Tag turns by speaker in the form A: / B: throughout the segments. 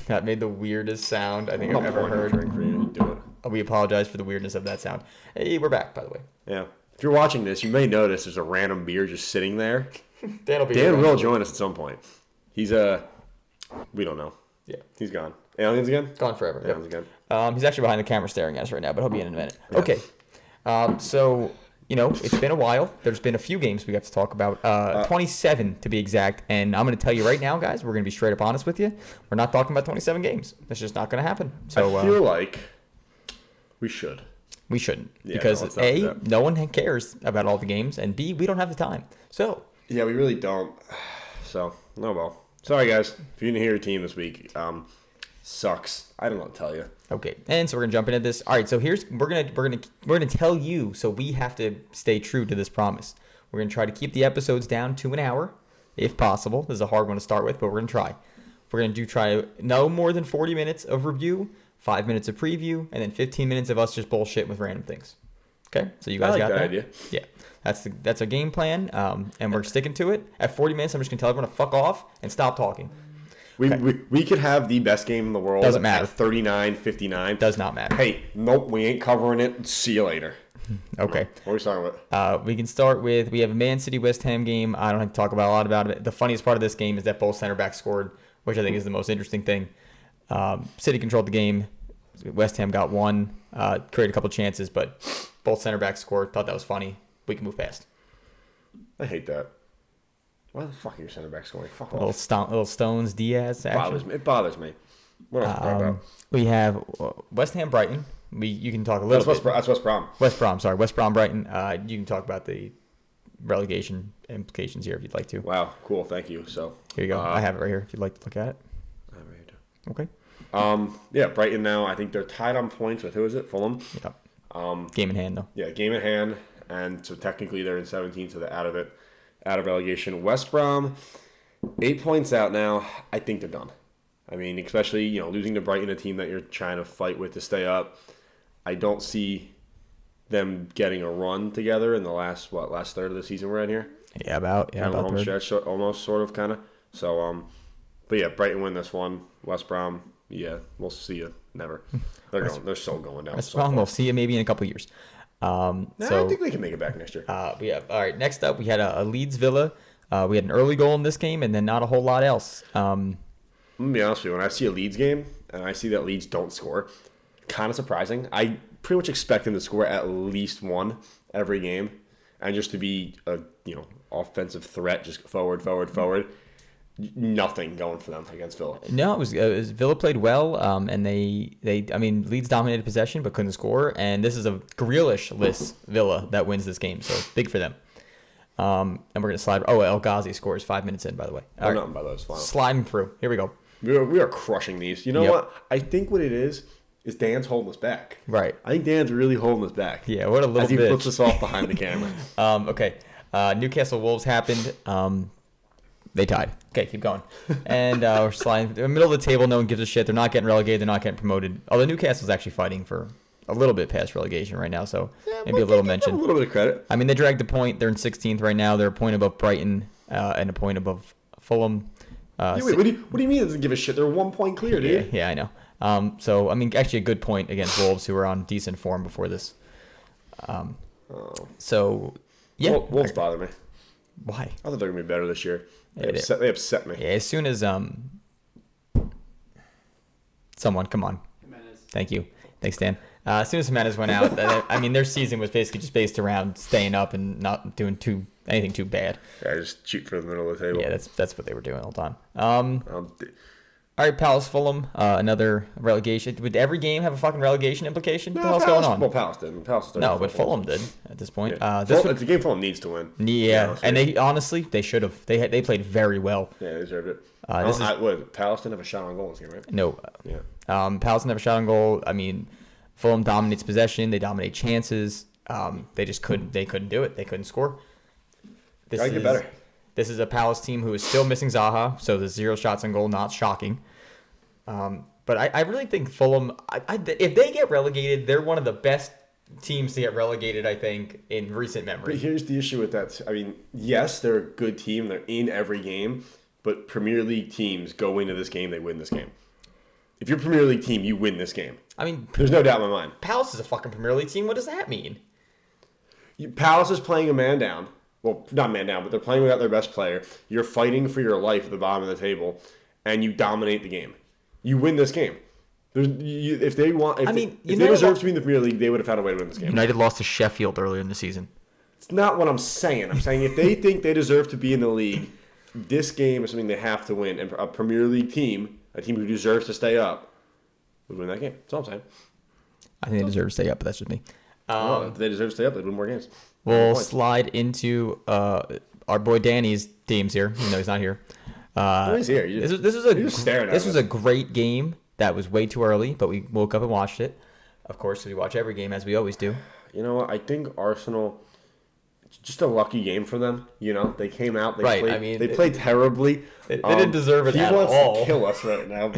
A: That made the weirdest sound I think I've ever heard.
B: Drink for you. Do it.
A: We apologize for the weirdness of that sound. Hey, we're back, by the way.
B: Yeah. If you're watching this, you may notice there's a random beer just sitting there.
A: Dan
B: will join us at some point. He's we don't know.
A: Yeah.
B: He's gone. Aliens again?
A: Gone forever.
B: Aliens again.
A: He's actually behind the camera staring at us right now, but he'll be in a minute.
B: Yeah.
A: Okay. So, it's been a while. There's been a few games we have to talk about. 27 to be exact. And I'm going to tell you right now, guys, we're going to be straight up honest with you. We're not talking about 27 games. That's just not going to happen. So
B: I feel like we should.
A: We shouldn't.
B: Yeah,
A: because A, no one cares about all the games. And B, we don't have the time. So.
B: Yeah, we really don't. So, no, well. Sorry, guys. If you didn't hear your team this week, sucks. I don't know what to tell you.
A: Okay, and so we're gonna jump into this. All right, so we're gonna tell you. So we have to stay true to this promise. We're gonna try to keep the episodes down to an hour, if possible. This is a hard one to start with, but we're gonna try. We're gonna try no more than 40 minutes of review, 5 minutes of preview, and then 15 minutes of us just bullshitting with random things. Okay, so you guys got that?
B: Idea.
A: Yeah, that's a game plan, and we're sticking to it. At 40 minutes, I'm just gonna tell everyone to fuck off and stop talking.
B: We could have the best game in the world.
A: Doesn't matter.
B: At 39-59.
A: Does not matter.
B: Hey, nope, we ain't covering it. See you later.
A: Okay.
B: What are we starting with?
A: We can start with, we have a Man City West Ham game. I don't have to talk about a lot about it. The funniest part of this game is that both center backs scored, which I think is the most interesting thing. City controlled the game. West Ham got one, created a couple chances, but both center backs scored. Thought that was funny. We can move past.
B: I hate that. Why the fuck are your center backs going? Fuck
A: Little
B: off.
A: little Stones, Diaz action.
B: It bothers me. What else to talk about?
A: We have West Ham Brighton. You can talk a little bit.
B: That's West Brom.
A: West Brom Brighton. You can talk about the relegation implications here if you'd like to.
B: Wow, cool. Thank you. So
A: here you go. I have it right here if you'd like to look at it.
B: I have it right here.
A: Okay.
B: Yeah, Brighton now. I think they're tied on points with who is it? Fulham.
A: Yeah. Game in hand though.
B: Yeah, game in hand, and so technically they're in 17, so they're out of it. Out of relegation. West Brom, 8 points out now. I think they're done. I mean, especially, losing to Brighton, a team that you're trying to fight with to stay up. I don't see them getting a run together in the last third of the season we're in here.
A: Yeah, about
B: home stretch, almost, sort of, kind of. So, but yeah, Brighton win this one. West Brom, yeah, we'll see you. Never. They're still going down.
A: West Brom, we'll see you maybe in a couple years.
B: I think we can make it back next year.
A: Yeah. All right. Next up, we had a Leeds Villa. We had an early goal in this game, and then not a whole lot else.
B: I'm gonna be honest with you. When I see a Leeds game and I see that Leeds don't score, kind of surprising. I pretty much expect them to score at least one every game, and just to be a offensive threat, just forward. Nothing going for them against Villa.
A: No, it was Villa played well, and Leeds dominated possession but couldn't score, and this is a Grealish-less Villa that wins this game, so big for them. And we're gonna slide. Oh, El Ghazi scores 5 minutes in, by the way.
B: Nothing by those final.
A: Sliding through. Here we go.
B: We are crushing these. You know what? I think what it is Dan's holding us back.
A: Right.
B: I think Dan's really holding us back.
A: Yeah. What a little.
B: As he flips us off behind the camera.
A: Okay. Newcastle Wolves happened. They tied. Okay, keep going. And we're sliding in the middle of the table. No one gives a shit. They're not getting relegated. They're not getting promoted. Although Newcastle's actually fighting for a little bit past relegation right now, so maybe a little mention.
B: A little bit of credit.
A: I mean, they dragged a point. They're in 16th right now. They're a point above Brighton and a point above Fulham.
B: Wait, what do you mean it doesn't give a shit? They're 1 point clear, dude.
A: Yeah, I know. So, I mean, actually a good point against Wolves, who were on decent form before this. So, yeah.
B: Wolves bother me.
A: Why?
B: I thought they were going to be better this year. They upset me.
A: Yeah, as soon as someone, come on.
C: Jimenez.
A: Thank you. Thanks, Dan. As soon as Jimenez went out, I mean, their season was basically just based around staying up and not doing anything too bad.
B: Yeah, just shoot for the middle of the table.
A: Yeah, that's what they were doing all the time. All right, Palace Fulham, another relegation. Would every game have a fucking relegation implication? What the hell's going on?
B: Well, Palace didn't.
A: No, but Fulham did at this point.
B: Yeah. It's a game Fulham needs to win.
A: Yeah, and they honestly they should have. They played very well.
B: Yeah, they deserved it. Palace didn't have a shot on goal in this game, right?
A: No.
B: Yeah.
A: Palace didn't have a shot on goal. I mean, Fulham dominates possession. They dominate chances. They just couldn't. They couldn't do it. They couldn't score.
B: Gotta get better.
A: This is a Palace team who is still missing Zaha, so the 0 shots on goal, not shocking. But I really think Fulham, if they get relegated, they're one of the best teams to get relegated, I think, in recent memory.
B: But here's the issue with that. I mean, yes, they're a good team. They're in every game. But Premier League teams go into this game, they win this game. If you're a Premier League team, you win this game.
A: I mean,
B: there's no doubt in my mind.
A: Palace is a fucking Premier League team. What does that mean?
B: Palace is playing a man down. Well, not man down, but they're playing without their best player. You're fighting for your life at the bottom of the table, and you dominate the game. You win this game. If they deserve to be in the Premier League, they would have found a way to win this game.
A: United lost to Sheffield earlier in the season.
B: It's not what I'm saying. I'm saying if they think they deserve to be in the league, this game is something they have to win. And a Premier League team, a team who deserves to stay up, would win that game. That's all I'm saying.
A: I think they deserve to stay up, but that's just me.
B: If they deserve to stay up, they'd win more games.
A: We'll slide into our boy Danny's teams here. You know he's not here.
B: He's here.
A: This was a great game that was way too early, but we woke up and watched it. Of course, we watch every game as we always do.
B: You know what? I think Arsenal, it's just a lucky game for them. You know, they came out. They played terribly.
A: They didn't deserve it at all.
B: He wants to kill us right now.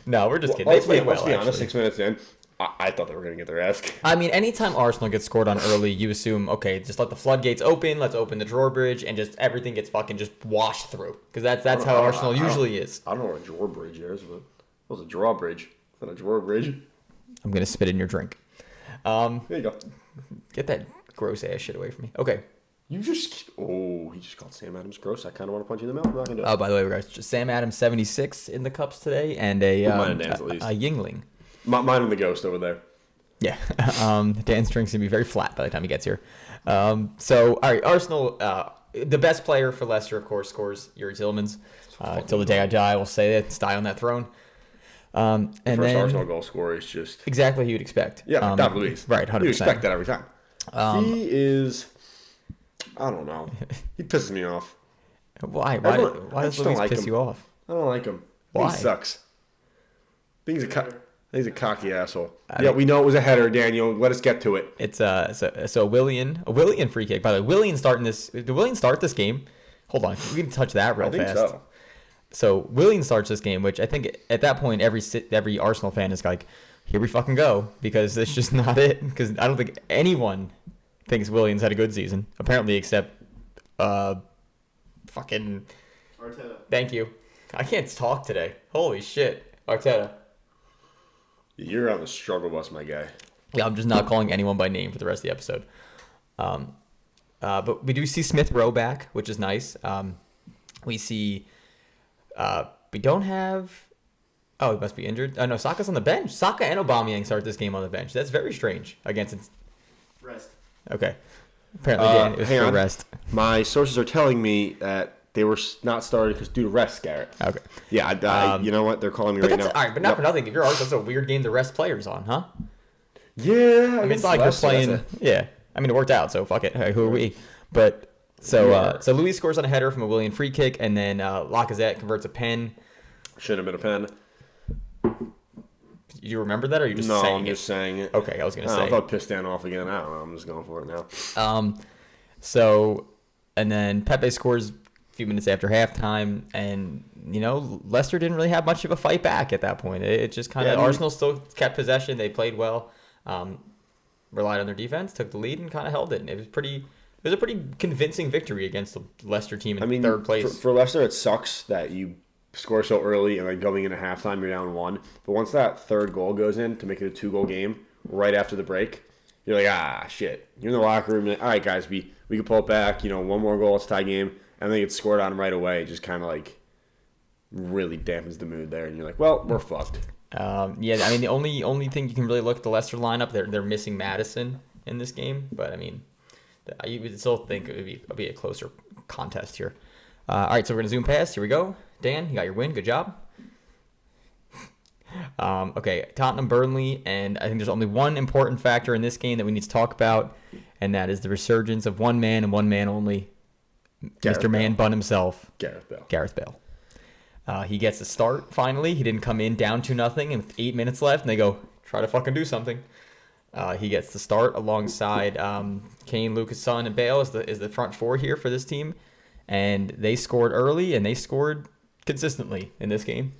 A: No, we're just kidding. They played well,
B: let's be honest, 6 minutes in, I thought they were going to get their ass kicked.
A: I mean, anytime Arsenal gets scored on early, you assume, okay, just let the floodgates open, let's open the drawbridge, and just everything gets fucking just washed through. Because that's how Arsenal usually is.
B: I don't know what a drawbridge is, but what was a drawbridge? Is that a drawbridge?
A: I'm going to spit in your drink.
B: There you go.
A: Get that gross ass shit away from me. Okay.
B: He just called Sam Adams gross. I kind of want to punch you in the mouth. I'm not going to do it.
A: Oh, by the way, guys, just Sam Adams 76 in the cups today, and a Yingling.
B: Mine and the ghost over there.
A: Yeah. Dan's drink's going to be very flat by the time he gets here. So, all right, Arsenal, the best player for Leicester, of course, scores Yuri Tillmans. Till the day I die, we'll say it. Stay on that throne. And
B: the first
A: then,
B: Arsenal goal scorer is just...
A: Exactly what you'd expect.
B: Yeah, David Luiz.
A: Right, 100%.
B: You expect that every time. He is... I don't know. He pisses me off.
A: Why? Why does Luiz piss you off?
B: I don't like him.
A: Why?
B: He sucks. I think he's a cocky asshole. We know it was a header, Daniel. Let us get to it.
A: It's a Willian free kick. By the way, Willian starting this. Did Willian start this game? Hold on, we can touch that real fast.
B: I think
A: so Willian starts this game, which I think at that point every Arsenal fan is like, here we fucking go, because it's just not it. Because I don't think anyone thinks Willian's had a good season, apparently, except fucking
B: Arteta.
A: Thank you. I can't talk today. Holy shit, Arteta.
B: You're on the struggle bus, my guy.
A: Yeah, I'm just not calling anyone by name for the rest of the episode. But we do see Smith Rowe back, which is nice. We see we don't have... Oh, he must be injured. Oh, no, Saka's on the bench. Saka and Aubameyang start this game on the bench. That's very strange. Against...
C: Rest.
A: Okay. Apparently, Dan, it was for rest.
B: My sources are telling me that they were not started because due to rest, Garrett.
A: Okay.
B: Yeah, you know what? They're calling me right now.
A: All right, but not for nothing. If you're Arsenal, that's a weird game to rest players on, huh?
B: Yeah.
A: I mean, it's not like you're playing... Yeah. I mean, it worked out, so fuck it. Who are we? But... So Luis scores on a header from a Willian free kick, and then Lacazette converts a pen.
B: Should have been a pen.
A: Do you remember that, or are you just saying it?
B: No, I'm just saying it.
A: Okay, I was going to say.
B: I thought piss Dan off again. I don't know. I'm just going for it now.
A: So, and then Pepe scores a few minutes after halftime, and, you know, Leicester didn't really have much of a fight back at that point. It just kind of... Arsenal still kept possession. They played well, relied on their defense, took the lead, and kind of held it. And it was a pretty convincing victory against the Leicester team in third place.
B: For Leicester, it sucks that you score so early and like going into halftime, you're down 1. But once that third goal goes in to make it a 2-goal game right after the break, you're like, shit. You're in the locker room. Like, all right, guys, we can pull it back. You know, one more goal, it's a tie game. And then you get scored on right away. It just kind of like really dampens the mood there. And you're like, well, we're fucked.
A: Yeah, I mean, the only thing you can really look at the Leicester lineup, they're missing Maddison in this game. But, I mean... I would still think it would be a closer contest here. All right, so we're going to zoom past. Here we go. Dan, you got your win. Good job. Okay, Tottenham, Burnley, and I think there's only one important factor in this game that we need to talk about, and that is the resurgence of one man and one man only, Mr. Man Bun himself. Gareth Bale. He gets a start, finally. He didn't come in down 2-0 and with 8 minutes left, and they go, try to fucking do something. He gets the start alongside Kane, Lucas, Son, and Bale is the front four here for this team. And they scored early, and they scored consistently in this game.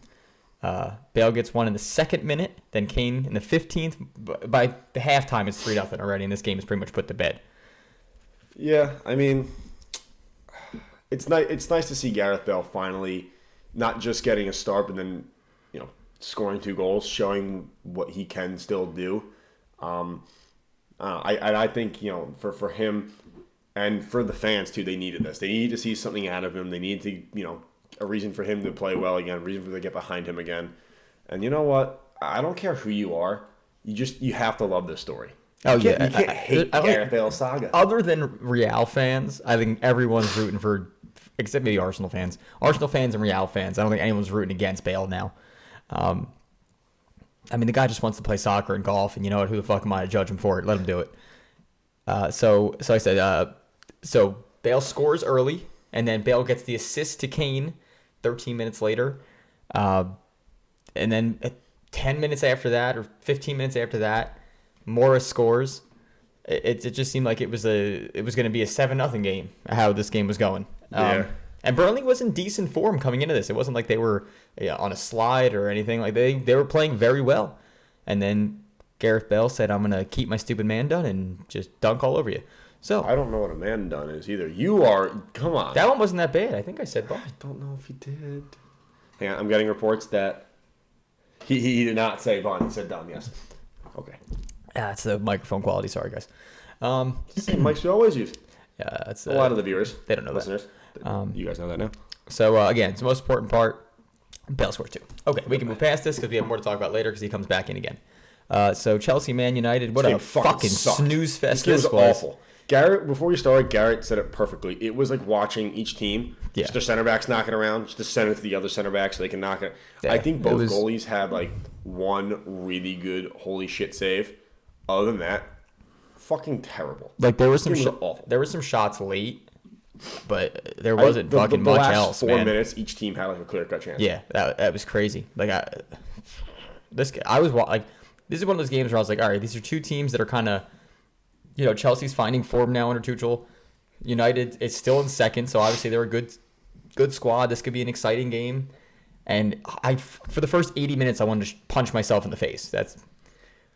A: Bale gets one in the 2nd minute, then Kane in the 15th. By the halftime, it's 3-0 already, and this game is pretty much put to bed.
B: Yeah, I mean, it's nice to see Gareth Bale finally not just getting a start, but then, you know, scoring 2 goals, showing what he can still do. I think, for him and for the fans too, they needed this. They needed to see something out of him. They needed to, a reason for him to play well again, a reason for them to get behind him again. And you know what? I don't care who you are. You have to love this story. You can't hate Gareth Bale saga.
A: Other than Real fans, I think everyone's rooting for, except maybe Arsenal fans. Arsenal fans and Real fans. I don't think anyone's rooting against Bale now. The guy just wants to play soccer and golf, and you know what? Who the fuck am I to judge him for it? Let him do it. So I said, so Bale scores early, and then Bale gets the assist to Kane 13 minutes later. And then 10 minutes after that, or 15 minutes after that, Morris scores. It just seemed like it was going to be a 7-0 game, how this game was going. And Burnley was in decent form coming into this. It wasn't like they were on a slide or anything. Like they were playing very well. And then Gareth Bale said, "I'm gonna keep my stupid man done and just dunk all over you." So
B: I don't know what a man done is either. You are, come on.
A: That one wasn't that bad. I think I said ball.
B: I don't know if he did. Hang on, I'm getting reports that he did not say Bond. He said done. Yes. Okay.
A: Yeah, it's the microphone quality. Sorry, guys.
B: Same mics we always use.
A: Yeah, that's
B: a lot of the viewers.
A: They don't know
B: listeners.
A: That.
B: You guys know that now.
A: So again, it's the most important part. Bale scores 2. Okay, we can move past this because we have more to talk about later because he comes back in again. So Chelsea, Man United. What a fucking snooze fest this was.
B: Awful. Garrett, before we started, Garrett said it perfectly. It was like watching each team, just their center backs knocking around, just to send it to the other center back so they can knock it. Yeah, I think both goalies had like one really good holy shit save. Other than that, fucking terrible.
A: Like there were some shots late, but there wasn't fucking much else.
B: The last 4 minutes, each team had like a clear cut chance.
A: Yeah, that was crazy. Like this is one of those games where I was like, all right, these are two teams that are kind of. Chelsea's finding form now under Tuchel. United is still in second, so obviously they're a good squad. This could be an exciting game. And for the first 80 minutes, I wanted to punch myself in the face. That's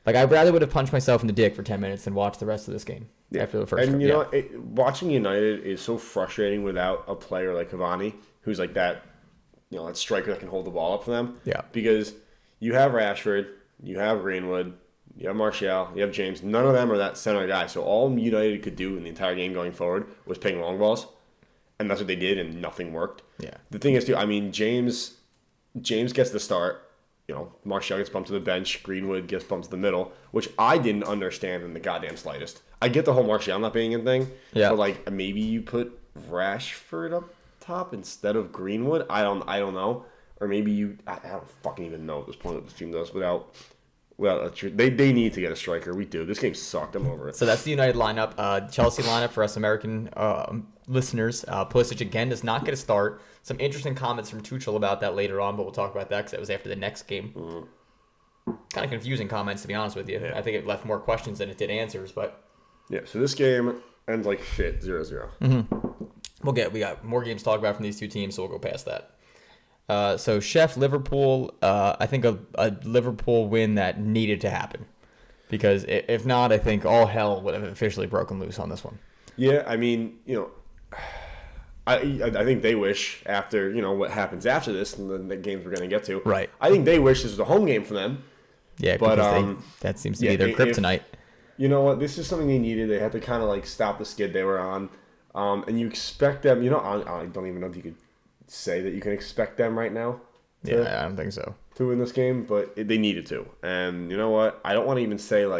A: like I rather would have punched myself in the dick for 10 minutes than watch the rest of this game after the first.
B: And watching United is so frustrating without a player like Cavani, who's like that, that striker that can hold the ball up for them.
A: Yeah.
B: Because you have Rashford, you have Greenwood. You have Martial, you have James. None of them are that center guy. So all United could do in the entire game going forward was ping long balls. And that's what they did, and nothing worked.
A: Yeah.
B: The thing is, too, James gets the start. Martial gets bumped to the bench. Greenwood gets bumped to the middle, which I didn't understand in the goddamn slightest. I get the whole Martial not being in thing.
A: Yeah.
B: But, maybe you put Rashford up top instead of Greenwood. I don't know. Or maybe I don't fucking even know at this point what this team does without... Well, that's true. They need to get a striker. We do. This game sucked. I'm over it.
A: So that's the United lineup. Chelsea lineup for us American listeners. Pulisic again does not get a start. Some interesting comments from Tuchel about that later on, but we'll talk about that because that was after the next game. Kind of confusing comments, to be honest with you. Yeah. I think it left more questions than it did answers, but...
B: Yeah, so this game ends like shit, 0-0.
A: Mm-hmm. We got more games to talk about from these two teams, so we'll go past that. So Chef Liverpool, I think a Liverpool win that needed to happen, because if not, I think all hell would have officially broken loose on this one.
B: Yeah, I think they wish after what happens after this and the games we're going to get to.
A: Right.
B: I think they wish this was a home game for them.
A: Yeah, but that seems to be their kryptonite.
B: You know what? This is something they needed. They had to kind of stop the skid they were on, and you expect them. I don't even know if you could say that you can expect them right now.
A: Yeah, I don't think so.
B: To win this game, but they needed to. And you know what? I don't want to even say all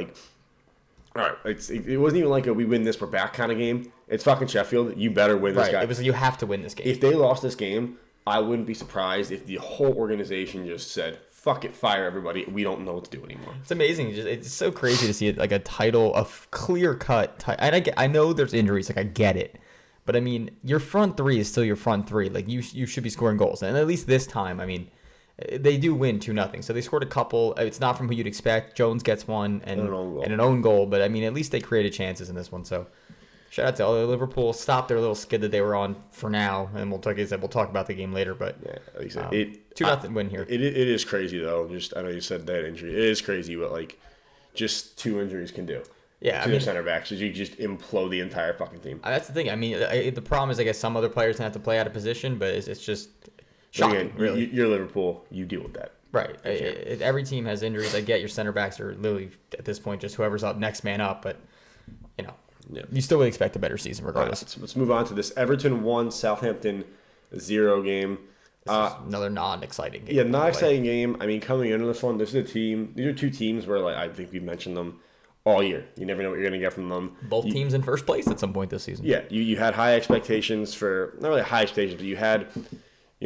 B: right, it wasn't even like a we win this, we're back kind of game. It's fucking Sheffield. You better win this guy.
A: It was like you have to win this game.
B: If they lost this game, I wouldn't be surprised if the whole organization just said, fuck it, fire everybody. We don't know what to do anymore.
A: It's amazing. It's so crazy to see it like a title, a clear-cut title. And I know there's injuries. I get it. But, your front three is still your front three. You should be scoring goals. And at least this time, they do win 2-0. So they scored a couple. It's not from who you'd expect. Jones gets one and an own goal. But, at least they created chances in this one. So shout out to all Liverpool. Stop their little skid that they were on for now. And we'll talk about the game later. But
B: yeah, like I said,
A: 2-0 win here.
B: It is crazy, though. I know you said that injury. It is crazy what, just 2 injuries can do.
A: Yeah,
B: to their center backs, you just implode the entire fucking team.
A: That's the thing. The problem is, I guess some other players have to play out of position, but it's just Shocking,
B: Again,
A: really.
B: You're Liverpool. You deal with that.
A: Right. Every team has injuries. I get your center backs are literally, at this point, just whoever's up, next man up. But, you still would expect a better season regardless.
B: Right, let's move on to this Everton 1, Southampton 0 game.
A: This is another non-exciting game.
B: Yeah, not exciting game. I mean, coming into this one, these are two teams where I think we've mentioned them all year. You never know what you're going to get from them.
A: Both teams in first place at some point this season.
B: Yeah, you had high expectations for, not really high expectations, but you had,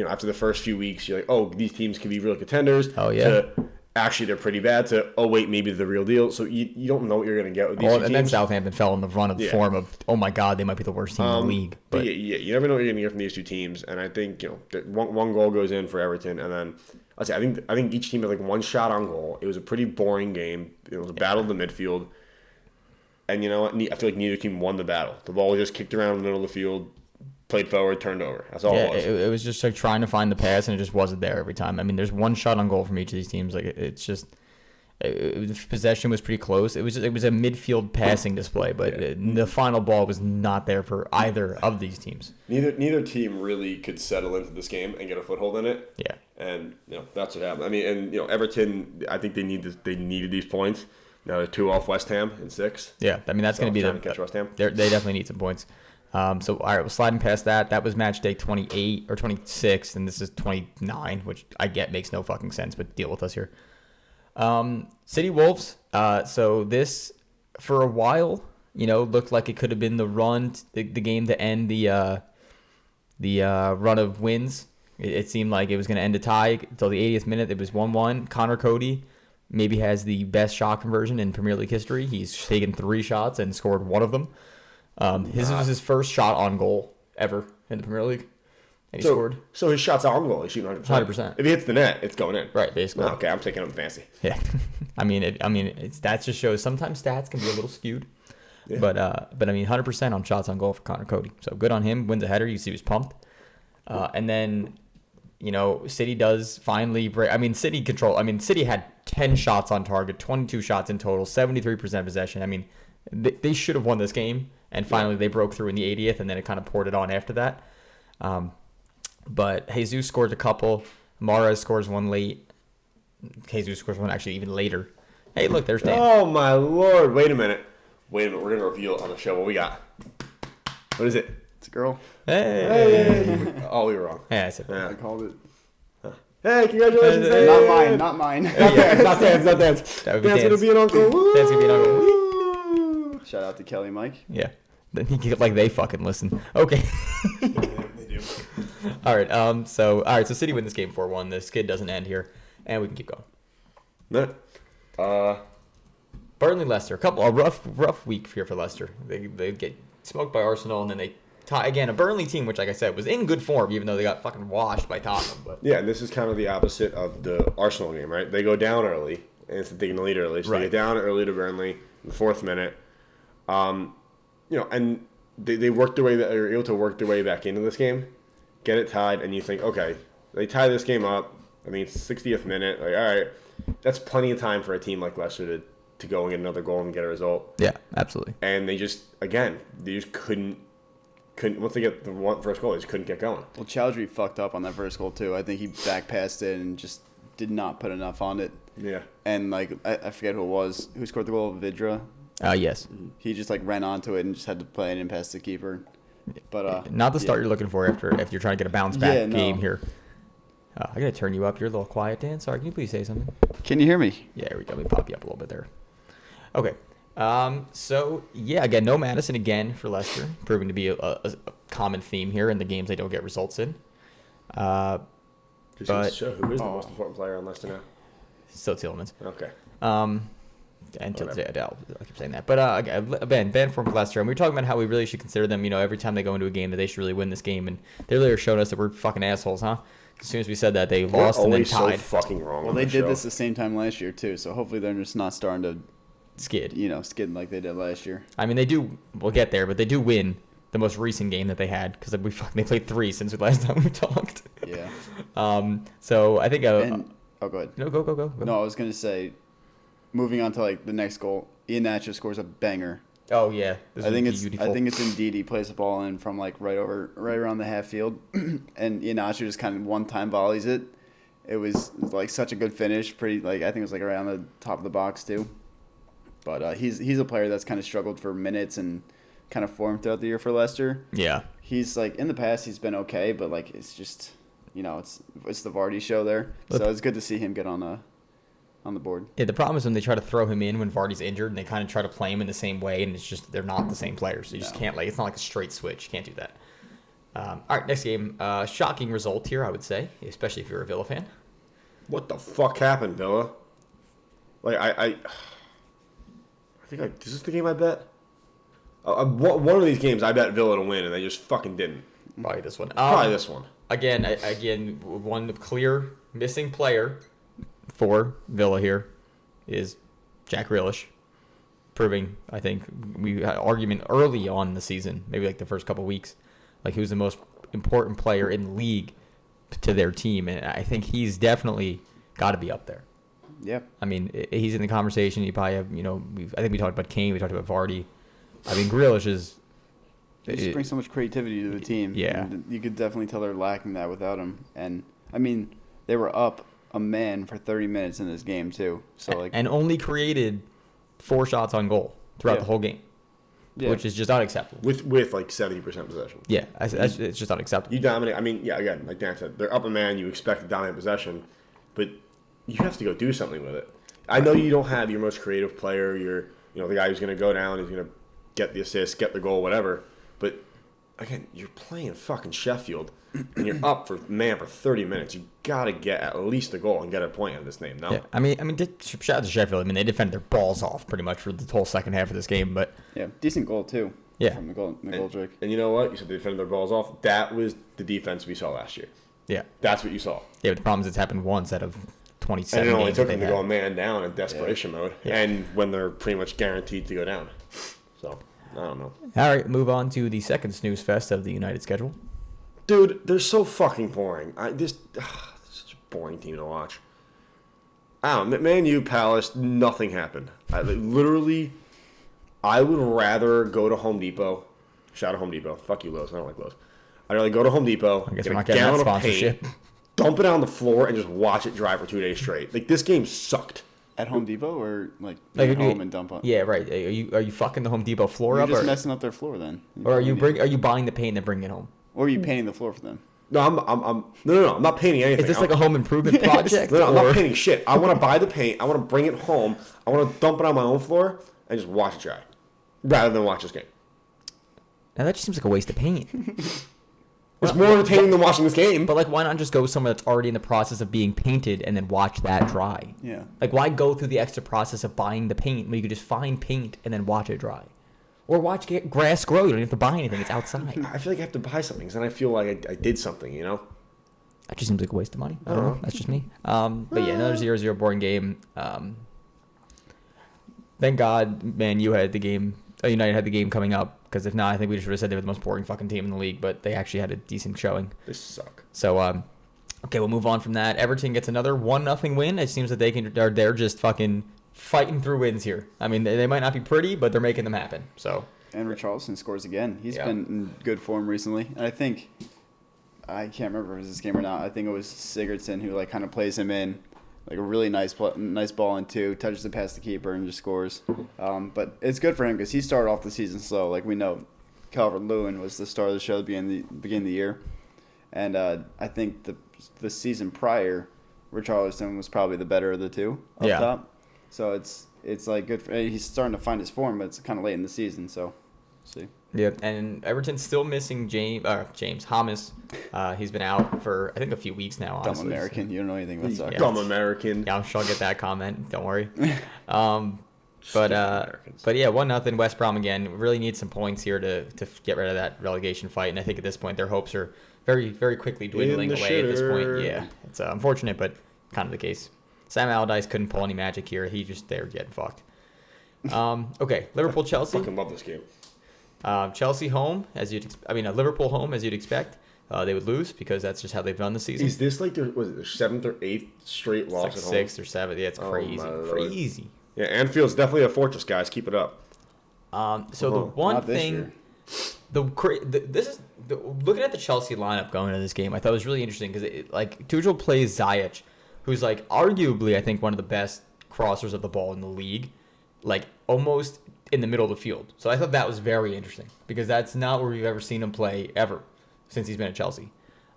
B: after the first few weeks, you're like, oh, these teams can be real contenders.
A: Oh, yeah.
B: To, actually, they're pretty bad. To, oh, wait, maybe they're the real deal. So you don't know what you're going to get with these teams.
A: And then Southampton fell in the run of form of, oh, my God, they might be the worst team in the league.
B: But you never know what you're going to get from these two teams. And I think, one goal goes in for Everton. And then, I think each team had one shot on goal. It was a pretty boring game. It was a battle in the midfield. And you know what? I feel like neither team won the battle. The ball was just kicked around in the middle of the field, played forward, turned over. That's all it was.
A: It was just trying to find the pass, and it just wasn't there every time. I mean, there's one shot on goal from each of these teams. It's just the possession was pretty close. It was a midfield passing display, but the final ball was not there for either of these teams.
B: Neither team really could settle into this game and get a foothold in it.
A: Yeah,
B: and that's what happened. I mean, and Everton, I think they needed these points. Now they're 2 off West Ham in 6.
A: Yeah, I mean that's going to be
B: to catch West Ham.
A: They definitely need some points. So all right, we're sliding past that. That was match day 28 or 26, and this is 29, which I get makes no fucking sense, but deal with us here. City Wolves. So this for a while, looked like it could have been the game to end the run of wins. It seemed like it was going to end a tie until the 80th minute. It was 1-1. Connor Cody maybe has the best shot conversion in Premier League history. He's taken 3 shots and scored one of them. His was his first shot on goal ever in the Premier League. And he scored.
B: So his shot's on goal. He's shooting 100%.
A: 100%.
B: If he hits the net, it's going in.
A: Right, basically.
B: Oh, okay, I'm taking him fancy.
A: Yeah. That just shows sometimes stats can be a little skewed. Yeah. But 100% on shots on goal for Connor Cody. So good on him. Wins a header. You see he was pumped. And then, City does finally break. City had 10 shots on target, 22 shots in total, 73% possession. They should have won this game. And finally they broke through in the 80th, and then it kind of poured it on after that. But Jesus scored a couple. Mahrez scores one late. Jesus scores one actually even later. Hey, look, there's Dan.
B: Oh, my Lord. Wait a minute. We're going to reveal on the show what we got. What is it?
C: It's a girl.
A: Hey.
B: Oh, we were wrong.
A: Yeah, I said
C: I called it.
B: Hey, congratulations.
C: Hey. Not mine.
B: Not Dan's.
A: That would be
B: Dan's going to be an uncle. Woo!
A: Dan's going to be an uncle.
C: Shout out to Kelly Mike.
A: Yeah. They fucking listen. Okay.
B: They do.
A: All right. So City win this game 4-1. The skid doesn't end here, and we can keep going. Burnley Leicester. A rough week here for Leicester. They get smoked by Arsenal, and then they tie again. A Burnley team, which, like I said, was in good form, even though they got fucking washed by Tottenham. But
B: yeah, and this is kind of the opposite of the Arsenal game, right? They go down early, and it's taking the lead early. So they get down early to Burnley in the 4th minute. And they worked their way. They were able to work their way back into this game, get it tied, and you think, okay, they tie this game up. It's 60th minute. All right, that's plenty of time for a team like Leicester to go and get another goal and get a result.
A: Yeah, absolutely.
B: And they just couldn't. Once they get the first goal, they just couldn't get going.
C: Well, Chowdhury fucked up on that first goal too. I think he back passed it and just did not put enough on it.
B: Yeah.
C: And I forget who it was. Who scored the goal? Vidra.
A: Yes.
C: He just ran onto it and just had to play it in past the keeper. But
A: not the start you're looking for if you're trying to get a bounce back game here. I gotta turn you up. You're a little quiet, Dan. Sorry, can you please say something?
C: Can you hear me?
A: Yeah, here we go. Let me pop you up a little bit there. Okay. Again, no Madison again for Leicester, proving to be a common theme here in the games they don't get results in.
B: Who is the most important player on Leicester now?
A: Still Tielemans.
B: Okay.
A: Until today, I'll keep saying that. But again, bad form for Leicester, and we were talking about how we really should consider them. Every time they go into a game, that they should really win this game, and they really are showing us that we're fucking assholes, huh? As soon as we said that, they lost and then tied.
B: So fucking wrong.
C: Well, they did this the same time last year too, so hopefully they're just not starting to
A: skid.
C: Skid like they did last year.
A: They do. We'll get there, but they do win the most recent game that they had because they played 3 since the last time we talked.
C: Yeah.
A: So I think.
C: Go ahead.
A: No, go.
C: No, I was gonna say, moving on to the next goal, Iheanacho scores a banger
A: Oh yeah,
C: I think it's Indeed. He plays the ball in from like right around the half field, and Iheanacho just kind of one-time volleys it. It was like such a good finish. Pretty like I think it was like around the top of the box too. But he's a player that's kind of struggled for minutes and kind of form throughout the year for Leicester.
A: Yeah.
C: He's like in the past he's been okay, but like it's just it's the Vardy show there. So it's good to see him get on the board.
A: Yeah, the problem is when they try to throw him in when Vardy's injured and they kind of try to play him in the same way, and it's just they're not the same players. So you just can't it's not like a straight switch. You can't do that. All right, next game. Shocking result here, I would say, especially if you're a Villa fan.
B: What the fuck happened, Villa? Like I think is this the game I bet? One of these games I bet Villa to win, and they just fucking didn't.
A: Probably this one.
B: Probably this one.
A: Again, one clear missing player for Villa here is Jack Grealish, proving, I think, we had an argument early on in the season, maybe like the first couple of weeks, like he was the most important player in the league to their team, and I think he's definitely got to be up there.
C: Yeah.
A: I mean, he's in the conversation. You probably have, I think we talked about Kane, we talked about Vardy. I mean, Grealish is...
C: He just brings so much creativity to the team.
A: Yeah.
C: And you could definitely tell they're lacking that without him. And, I mean, they were up a man for 30 minutes in this game, too. So
A: and only created 4 shots on goal throughout the whole game, which is just unacceptable.
B: With like 70% possession.
A: Yeah, it's just unacceptable.
B: You dominate. I mean, yeah, again, like Dan said, they're up a man. You expect to dominate possession, but you have to go do something with it. I know you don't have your most creative player, the guy who's going to go down, who's going to get the assist, get the goal, whatever. But again, you're playing fucking Sheffield, and you're up for 30 minutes. You got to get at least a goal and get a point out of this name. No,
A: yeah, I mean, shout out to Sheffield. I mean, they defended their balls off pretty much for the whole second half of this game. But
C: yeah, decent goal too.
A: Yeah,
C: from the goal.
B: And you know what? You said they defended their balls off. That was the defense we saw last year.
A: Yeah,
B: that's what you saw.
A: Yeah, but the problem is it's happened once out of 27
B: and it only
A: games
B: took them to go a man down in desperation mode,
A: yeah.
B: And when they're pretty much guaranteed to go down. So, I don't know.
A: All right, move on to the second snooze fest of the United schedule.
B: Dude, they're so fucking boring. This is such a boring team to watch. I don't know. Man U, Palace, nothing happened. I would rather go to Home Depot. Shout out Home Depot. Fuck you, Lowe's. I don't like Lowe's. I'd rather go to Home Depot,
A: I guess
B: get
A: we're not
B: a
A: getting that
B: gallon of
A: sponsorship.
B: paint, dump it on the floor, and just watch it dry for 2 days straight. Like, this game sucked.
C: At Home Depot or like at home and dump on?
A: Yeah, right. Are you fucking the Home Depot floor
C: You're
A: up?
C: You're just messing up their floor then.
A: Or are you buying the paint and bringing it home?
C: Or are you painting the floor for them?
B: No, no, I'm not painting anything.
A: Is this like a home improvement project?
B: No, I'm not painting shit. I want to buy the paint. I want to bring it home. I want to dump it on my own floor and just watch it dry, rather than watch this game.
A: Now that just seems like a waste of paint.
B: It's more entertaining than watching this game.
A: But like, why not just go somewhere that's already in the process of being painted and then watch that dry?
C: Yeah.
A: Like, why go through the extra process of buying the paint when you could just find paint and then watch it dry? Or watch grass grow. You don't have to buy anything. It's outside.
B: I feel like I have to buy something, because then I feel like I did something,
A: That just seems like a waste of money. I don't know. That's just me. But yeah, another 0-0 boring game. Thank God, man, United had the game coming up, because if not, I think we should have said they were the most boring fucking team in the league, but they actually had a decent showing.
B: They suck.
A: So, okay, we'll move on from that. Everton gets another 1-0 win. It seems that they're just fucking fighting through wins here. I mean, they might not be pretty, but they're making them happen. So.
C: And Richarlison scores again. He's been in good form recently. And I can't remember if it was this game or not. I think it was Sigurdsson who kind of plays him in. Like a really nice ball in two, touches it past the keeper and just scores. But it's good for him because he started off the season slow. Like we know, Calvert-Lewin was the star of the show at the beginning of the year. And I think the season prior, Richarlison was probably the better of the two up top. So it's like good for he's starting to find his form, but it's kind of late in the season. So, see.
A: Yeah, and Everton's still missing James Hamas. He's been out for, I think, a few weeks now, honestly.
C: Dumb American. You don't know anything about soccer.
A: Yeah.
B: Dumb American.
A: Yeah, I'm sure I'll get that comment. Don't worry. But yeah, 1-0 West Brom again. We really need some points here to get rid of that relegation fight. And I think at this point their hopes are very, very quickly dwindling away at this point. Yeah, it's unfortunate, but kind of the case. Sam Allardyce couldn't pull any magic here. He just there getting fucked. Okay, Liverpool-Chelsea.
B: I fucking love this game.
A: Chelsea home, Liverpool home, as you'd expect. They would lose because that's just how they've done the season.
B: Is this like their 7th or 8th straight loss at home?
A: 6th or 7th. Yeah, it's crazy. Crazy.
B: Yeah, Anfield's definitely a fortress, guys. Keep it up.
A: So the one
C: not this
A: thing,
C: year.
A: Looking at the Chelsea lineup going into this game, I thought it was really interesting because Tuchel plays Ziyech, who's like arguably I think one of the best crossers of the ball in the league, like almost in the middle of the field. So I thought that was very interesting because that's not where we've ever seen him play ever since he's been at Chelsea.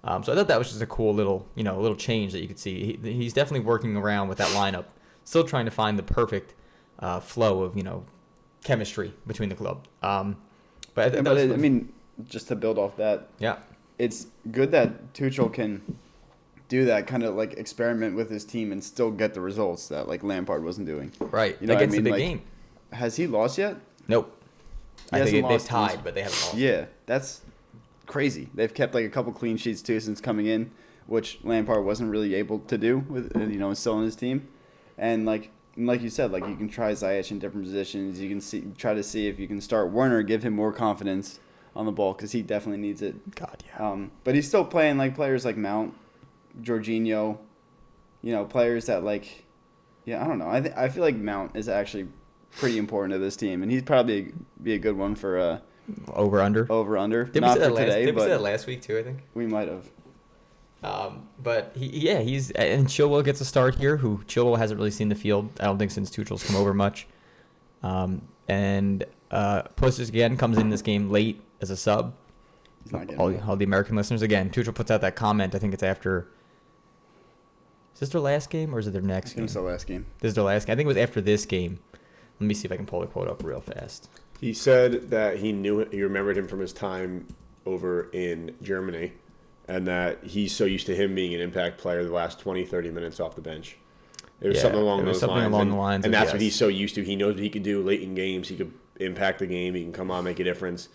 A: So I thought that was just a cool little change that you could see. He's definitely working around with that lineup, still trying to find the perfect flow of chemistry between the club. But I
C: mean, just to build off that,
A: yeah,
C: it's good that Tuchel can do that kind of like experiment with his team and still get the results that like Lampard wasn't doing.
A: Right, against a big game.
C: Has he lost yet?
A: Nope. I think they've tied, but they haven't lost.
C: Yeah, that's crazy. They've kept like a couple clean sheets too since coming in, which Lampard wasn't really able to do with still on his team, and like you said, like you can try Ziyech in different positions. You can try to see if you can start Werner, give him more confidence on the ball because he definitely needs it.
A: God, yeah.
C: But he's still playing like players like Mount, Jorginho, players that like, I don't know. I feel like Mount is actually pretty important to this team, and he'd probably be a good one for
A: over under.
C: Did we say
A: that last week too? I think
C: we might have.
A: But he's and Chilwell gets a start here. Who Chilwell hasn't really seen the field, I don't think, since Tuchel's come over much. And Pulisic again comes in this game late as a sub.
C: He's not getting
A: all the American listeners again. Tuchel puts out that comment. I think it's after. Is this their last game or is it their next game?
C: It's their last game.
A: This is their last game. I think it was after this game. Let me see if I can pull the quote up real fast.
B: He said that he remembered him from his time over in Germany, and that he's so used to him being an impact player the last 20, 30 minutes off the bench. It was something along those lines. And that's what he's so used to. He knows what he can do late in games. He could impact the game. He can come on, make a difference.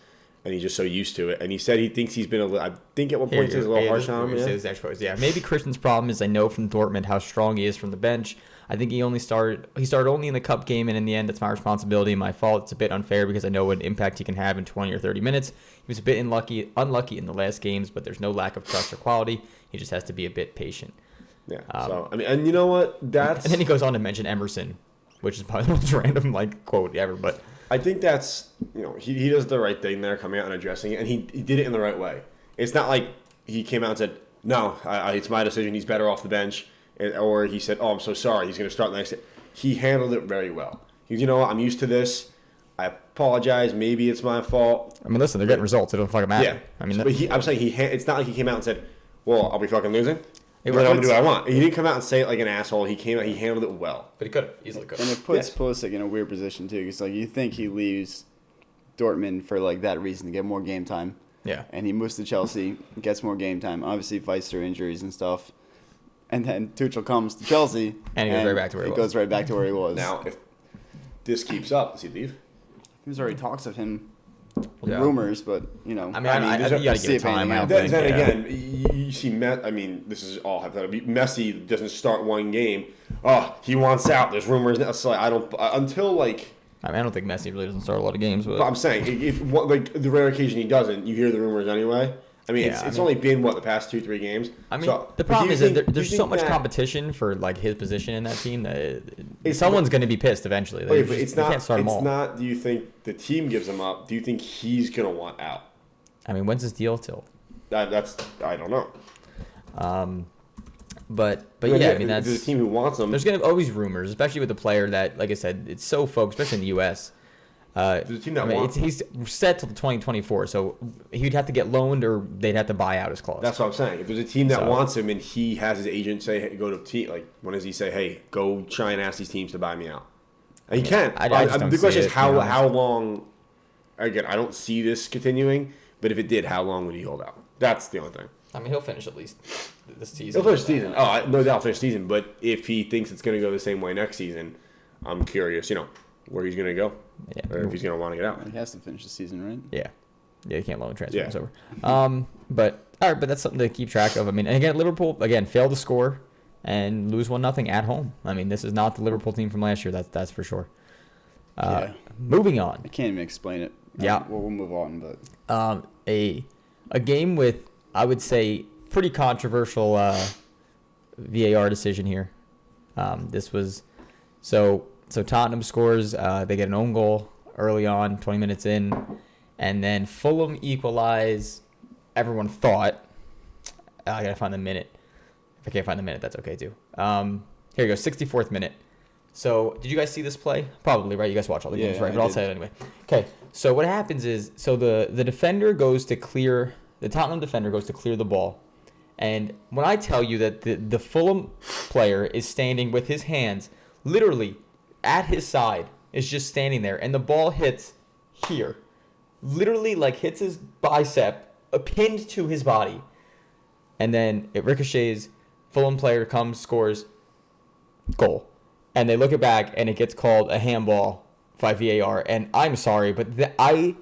B: And he's just so used to it. And he said he thinks he's been I think at one point he was a little harsh on him.
A: Yeah, maybe Christian's problem is I know from Dortmund how strong he is from the bench. I think he started only in the cup game, and in the end, it's my responsibility and my fault. It's a bit unfair because I know what impact he can have in 20 or 30 minutes. He was a bit unlucky in the last games, but there's no lack of trust or quality. He just has to be a bit patient.
B: Yeah. So I mean, and you know what? And
A: then he goes on to mention Emerson, which is probably the most random quote ever. But
B: I think that's he does the right thing there, coming out and addressing it, and he did it in the right way. It's not like he came out and said, "No, it's my decision. He's better off the bench." Or he said, "Oh, I'm so sorry. He's going to start the next day." He handled it very well. He goes, "I'm used to this. I apologize. Maybe it's my fault."
A: I mean, listen, they're getting results. It doesn't fucking matter.
B: Yeah.
A: I mean,
B: I'm saying it's not like he came out and said, "Well, are we fucking losing? I'm
A: puts-
B: going to do what I want." He didn't come out and say it like an asshole. He came out. He handled it well.
A: But he could have easily could.
C: And it puts Pulisic in a weird position too, because you think he leaves Dortmund for that reason to get more game time.
A: Yeah.
C: And he moves to Chelsea, gets more game time. Obviously, fights through injuries and stuff. And then Tuchel comes to Chelsea,
A: and he goes right back to where he was.
C: Goes right back to where he was.
B: Now, if this keeps up, does he leave?
C: There's already talks of him,
A: Yeah.
C: rumors, but
A: I mean, I think you got to give time.
B: Then again, you see, this is all hypothetical. Messi doesn't start one game. Oh, he wants out. There's rumors. So I don't think Messi really doesn't start a lot of games. But I'm saying, if the rare occasion he doesn't, you hear the rumors anyway. I mean, it's only been the past 2-3 games.
A: I mean, the problem is that there's so much competition for his position in that team that someone's going to be pissed eventually.
B: But it's not. It's not. Do you think the team gives him up? Do you think he's going to want out?
A: I mean, when's his deal till?
B: I don't know.
A: But yeah, I mean, that's
B: there's a team who wants him.
A: There's going to be always rumors, especially with a player that, like I said, it's so focused, especially in the U.S.
B: There's a team that wants him.
A: He's set till 2024, so he'd have to get loaned or they'd have to buy out his clause.
B: That's what I'm saying. If there's a team that wants him and he has his agent say, hey, go to a team, when does he say, hey, go try and ask these teams to buy me out? And he can. The question is how long. Again, I don't see this continuing, but if it did, how long would he hold out? That's the only thing.
A: I mean, he'll finish at least this season.
B: He'll finish the season. Oh, no doubt finish the season. But if he thinks it's going to go the same way next season, I'm curious, where he's going to go.
A: Yeah.
B: Or if he's going to want to get out.
C: He has to finish the season, right?
A: Yeah. Yeah, you can't loan transfer. It's over. But that's something to keep track of. I mean, and again, Liverpool, failed to score and lose 1-0 at home. I mean, this is not the Liverpool team from last year. That's for sure. Moving on.
C: I can't even explain it.
A: Yeah.
C: We'll move on, but
A: a game with, I would say, pretty controversial VAR decision here. This was so Tottenham scores. They get an own goal early on, 20 minutes in, and then Fulham equalize. Everyone thought. I gotta find the minute. If I can't find the minute, that's okay too. Here you go, 64th minute. So, did you guys see this play? Probably, right? You guys watch all the games, right? But I'll tell you anyway. Okay, so what happens is, the defender goes to clear, the Tottenham defender goes to clear the ball. And when I tell you that the Fulham player is standing with his hands literally at his side, is just standing there, and the ball hits here. Literally, like, hits his bicep, pinned to his body. And then it ricochets, Fulham player comes, scores, goal. And they look it back, and it gets called a handball by VAR. And I'm sorry, but I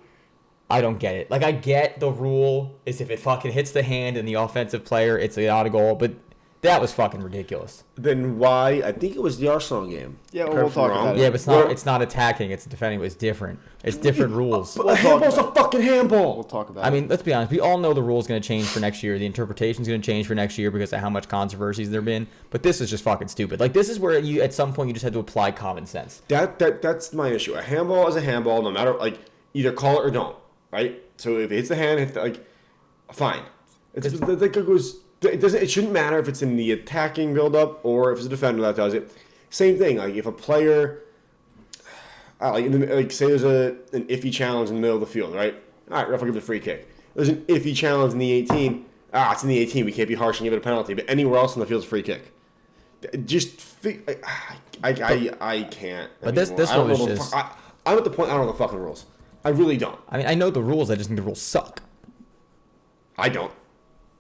A: don't get it. Like, I get the rule is if it fucking hits the hand and the offensive player, it's not a goal. But that was fucking ridiculous.
B: Then why? I think it was the Arsenal game.
C: Yeah, we'll talk about it.
A: Yeah, but it's not attacking. It's defending. It's different. It's different rules.
B: But a handball's a fucking handball.
C: We'll talk about it.
A: I mean, let's be honest. We all know the rule's going to change for next year. The interpretation's going to change for next year because of how much controversies there have been. But this is just fucking stupid. Like, this is where you, at some point, you just had to apply common sense.
B: That's my issue. A handball is a handball, no matter, like, either call it or don't, right? So if it hits the hand, fine. It shouldn't matter if it's in the attacking build-up or if it's a defender that does it. Same thing. Like, if a player, say there's an iffy challenge in the middle of the field, right? All right, ref will give it a free kick. There's an iffy challenge in the 18. It's in the 18. We can't be harsh and give it a penalty. But anywhere else in the field is a free kick. I can't.
A: But this one was just.
B: I'm at the point I don't know the fucking rules. I really don't.
A: I mean, I know the rules. I just think the rules suck.
B: I don't.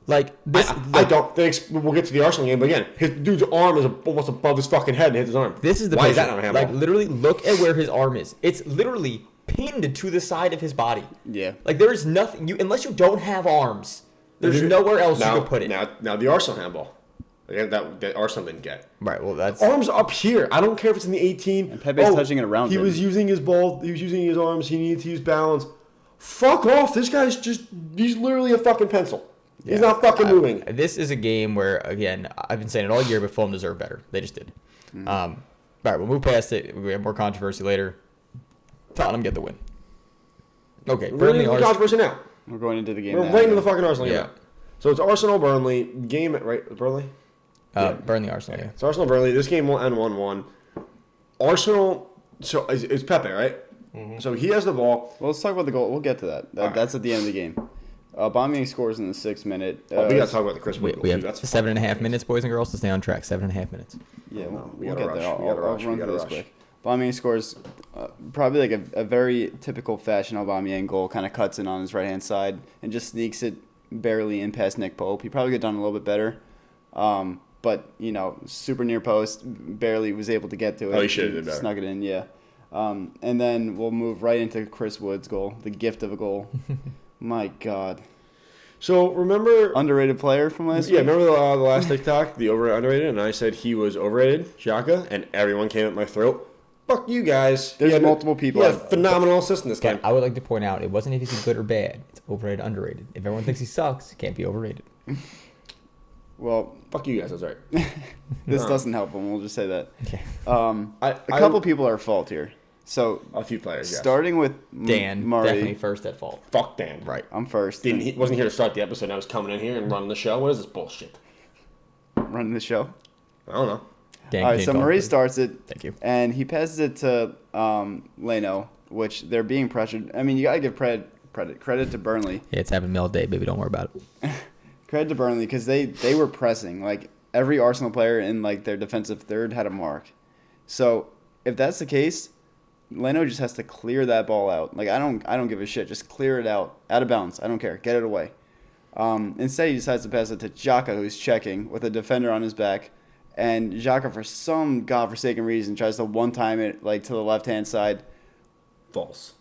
A: Like this,
B: I don't. We'll get to the Arsenal game, but again, his dude's arm is almost above his fucking head and hits his arm.
A: This is the
B: why
A: picture.
B: Is that not a handball?
A: Like, literally, look at where his arm is. It's literally pinned to the side of his body.
C: Yeah.
A: Like, there is nothing unless you don't have arms. There's nowhere else you could put it.
B: Now the Arsenal handball. That Arsenal didn't get.
A: Right. Well, that's
B: arms up here. I don't care if it's in the 18.
C: And Pepe's touching it around.
B: He was using his ball. He was using his arms. He needed to use balance. Fuck off. This guy's he's literally a fucking pencil. He's not fucking moving.
A: This is a game where, again, I've been saying it all year, but Fulham deserved better. They just did. All right, we'll move past it. We have more controversy later. Tottenham get the win. Okay,
B: Burnley. Controversy now.
C: We're going into the game.
B: We're right into the fucking Arsenal game. Yeah. So it's Arsenal Burnley game, right? Burnley.
A: Burnley Arsenal. Yeah.
B: It's Arsenal Burnley. This game will end 1-1. Arsenal. So it's Pepe, right? Mm-hmm. So he has the ball.
C: Well, let's talk about the goal. We'll get to that. That's at the end of the game. Aubameyang scores in the 6th minute.
B: We got to talk about the Chris Wood goal.
A: We have 7.5 minutes, boys and girls, to stay on track. 7.5 minutes.
C: Yeah,
B: we
C: we'll
B: got to
C: get
B: rush.
C: there. I'll run through this quick.
B: Rush.
C: Aubameyang scores probably like a very typical fashion Aubameyang goal. Kind of cuts in on his right-hand side and just sneaks it barely in past Nick Pope. He probably could have done a little bit better. But, super near post, barely was able to get to it.
B: Oh, he should have did better.
C: Snuck it in, yeah. And then we'll move right into Chris Wood's goal, the gift of a goal. My God.
B: So, remember...
C: Underrated player from last week?
B: Yeah, remember the last TikTok, the underrated, and I said he was overrated, Xhaka, and everyone came at my throat. Fuck you guys.
C: There's multiple people.
B: He had phenomenal assists in this game.
A: I would like to point out, it wasn't if he's good or bad. It's overrated, underrated. If everyone thinks he sucks, he can't be overrated.
C: Well,
B: fuck you guys. That's right.
C: This doesn't help him. We'll just say that.
A: Okay.
C: A couple people are at fault here. So
B: a few players. Yes.
C: Starting with
A: Dan,
C: Murray.
A: definitely first at fault.
B: Fuck Dan.
A: Right.
C: I'm first.
B: He wasn't here to start the episode. And I was coming in here and running the show. What is this bullshit?
C: Running the show.
B: I don't know.
A: Dan,
C: all right. So Murray starts it.
A: Thank you.
C: And he passes it to Leno, which they're being pressured. I mean, you gotta give credit to Burnley.
A: Yeah, it's happened Mill Day, baby. Don't worry about it.
C: Credit to Burnley because they were pressing. Like, every Arsenal player in, like, their defensive third had a mark. So if that's the case, Leno just has to clear that ball out. Like, I don't give a shit. Just clear it out of bounds. I don't care. Get it away. Instead, he decides to pass it to Xhaka, who's checking with a defender on his back. And Xhaka, for some godforsaken reason, tries to one-time it, like, to the left-hand side.
B: False.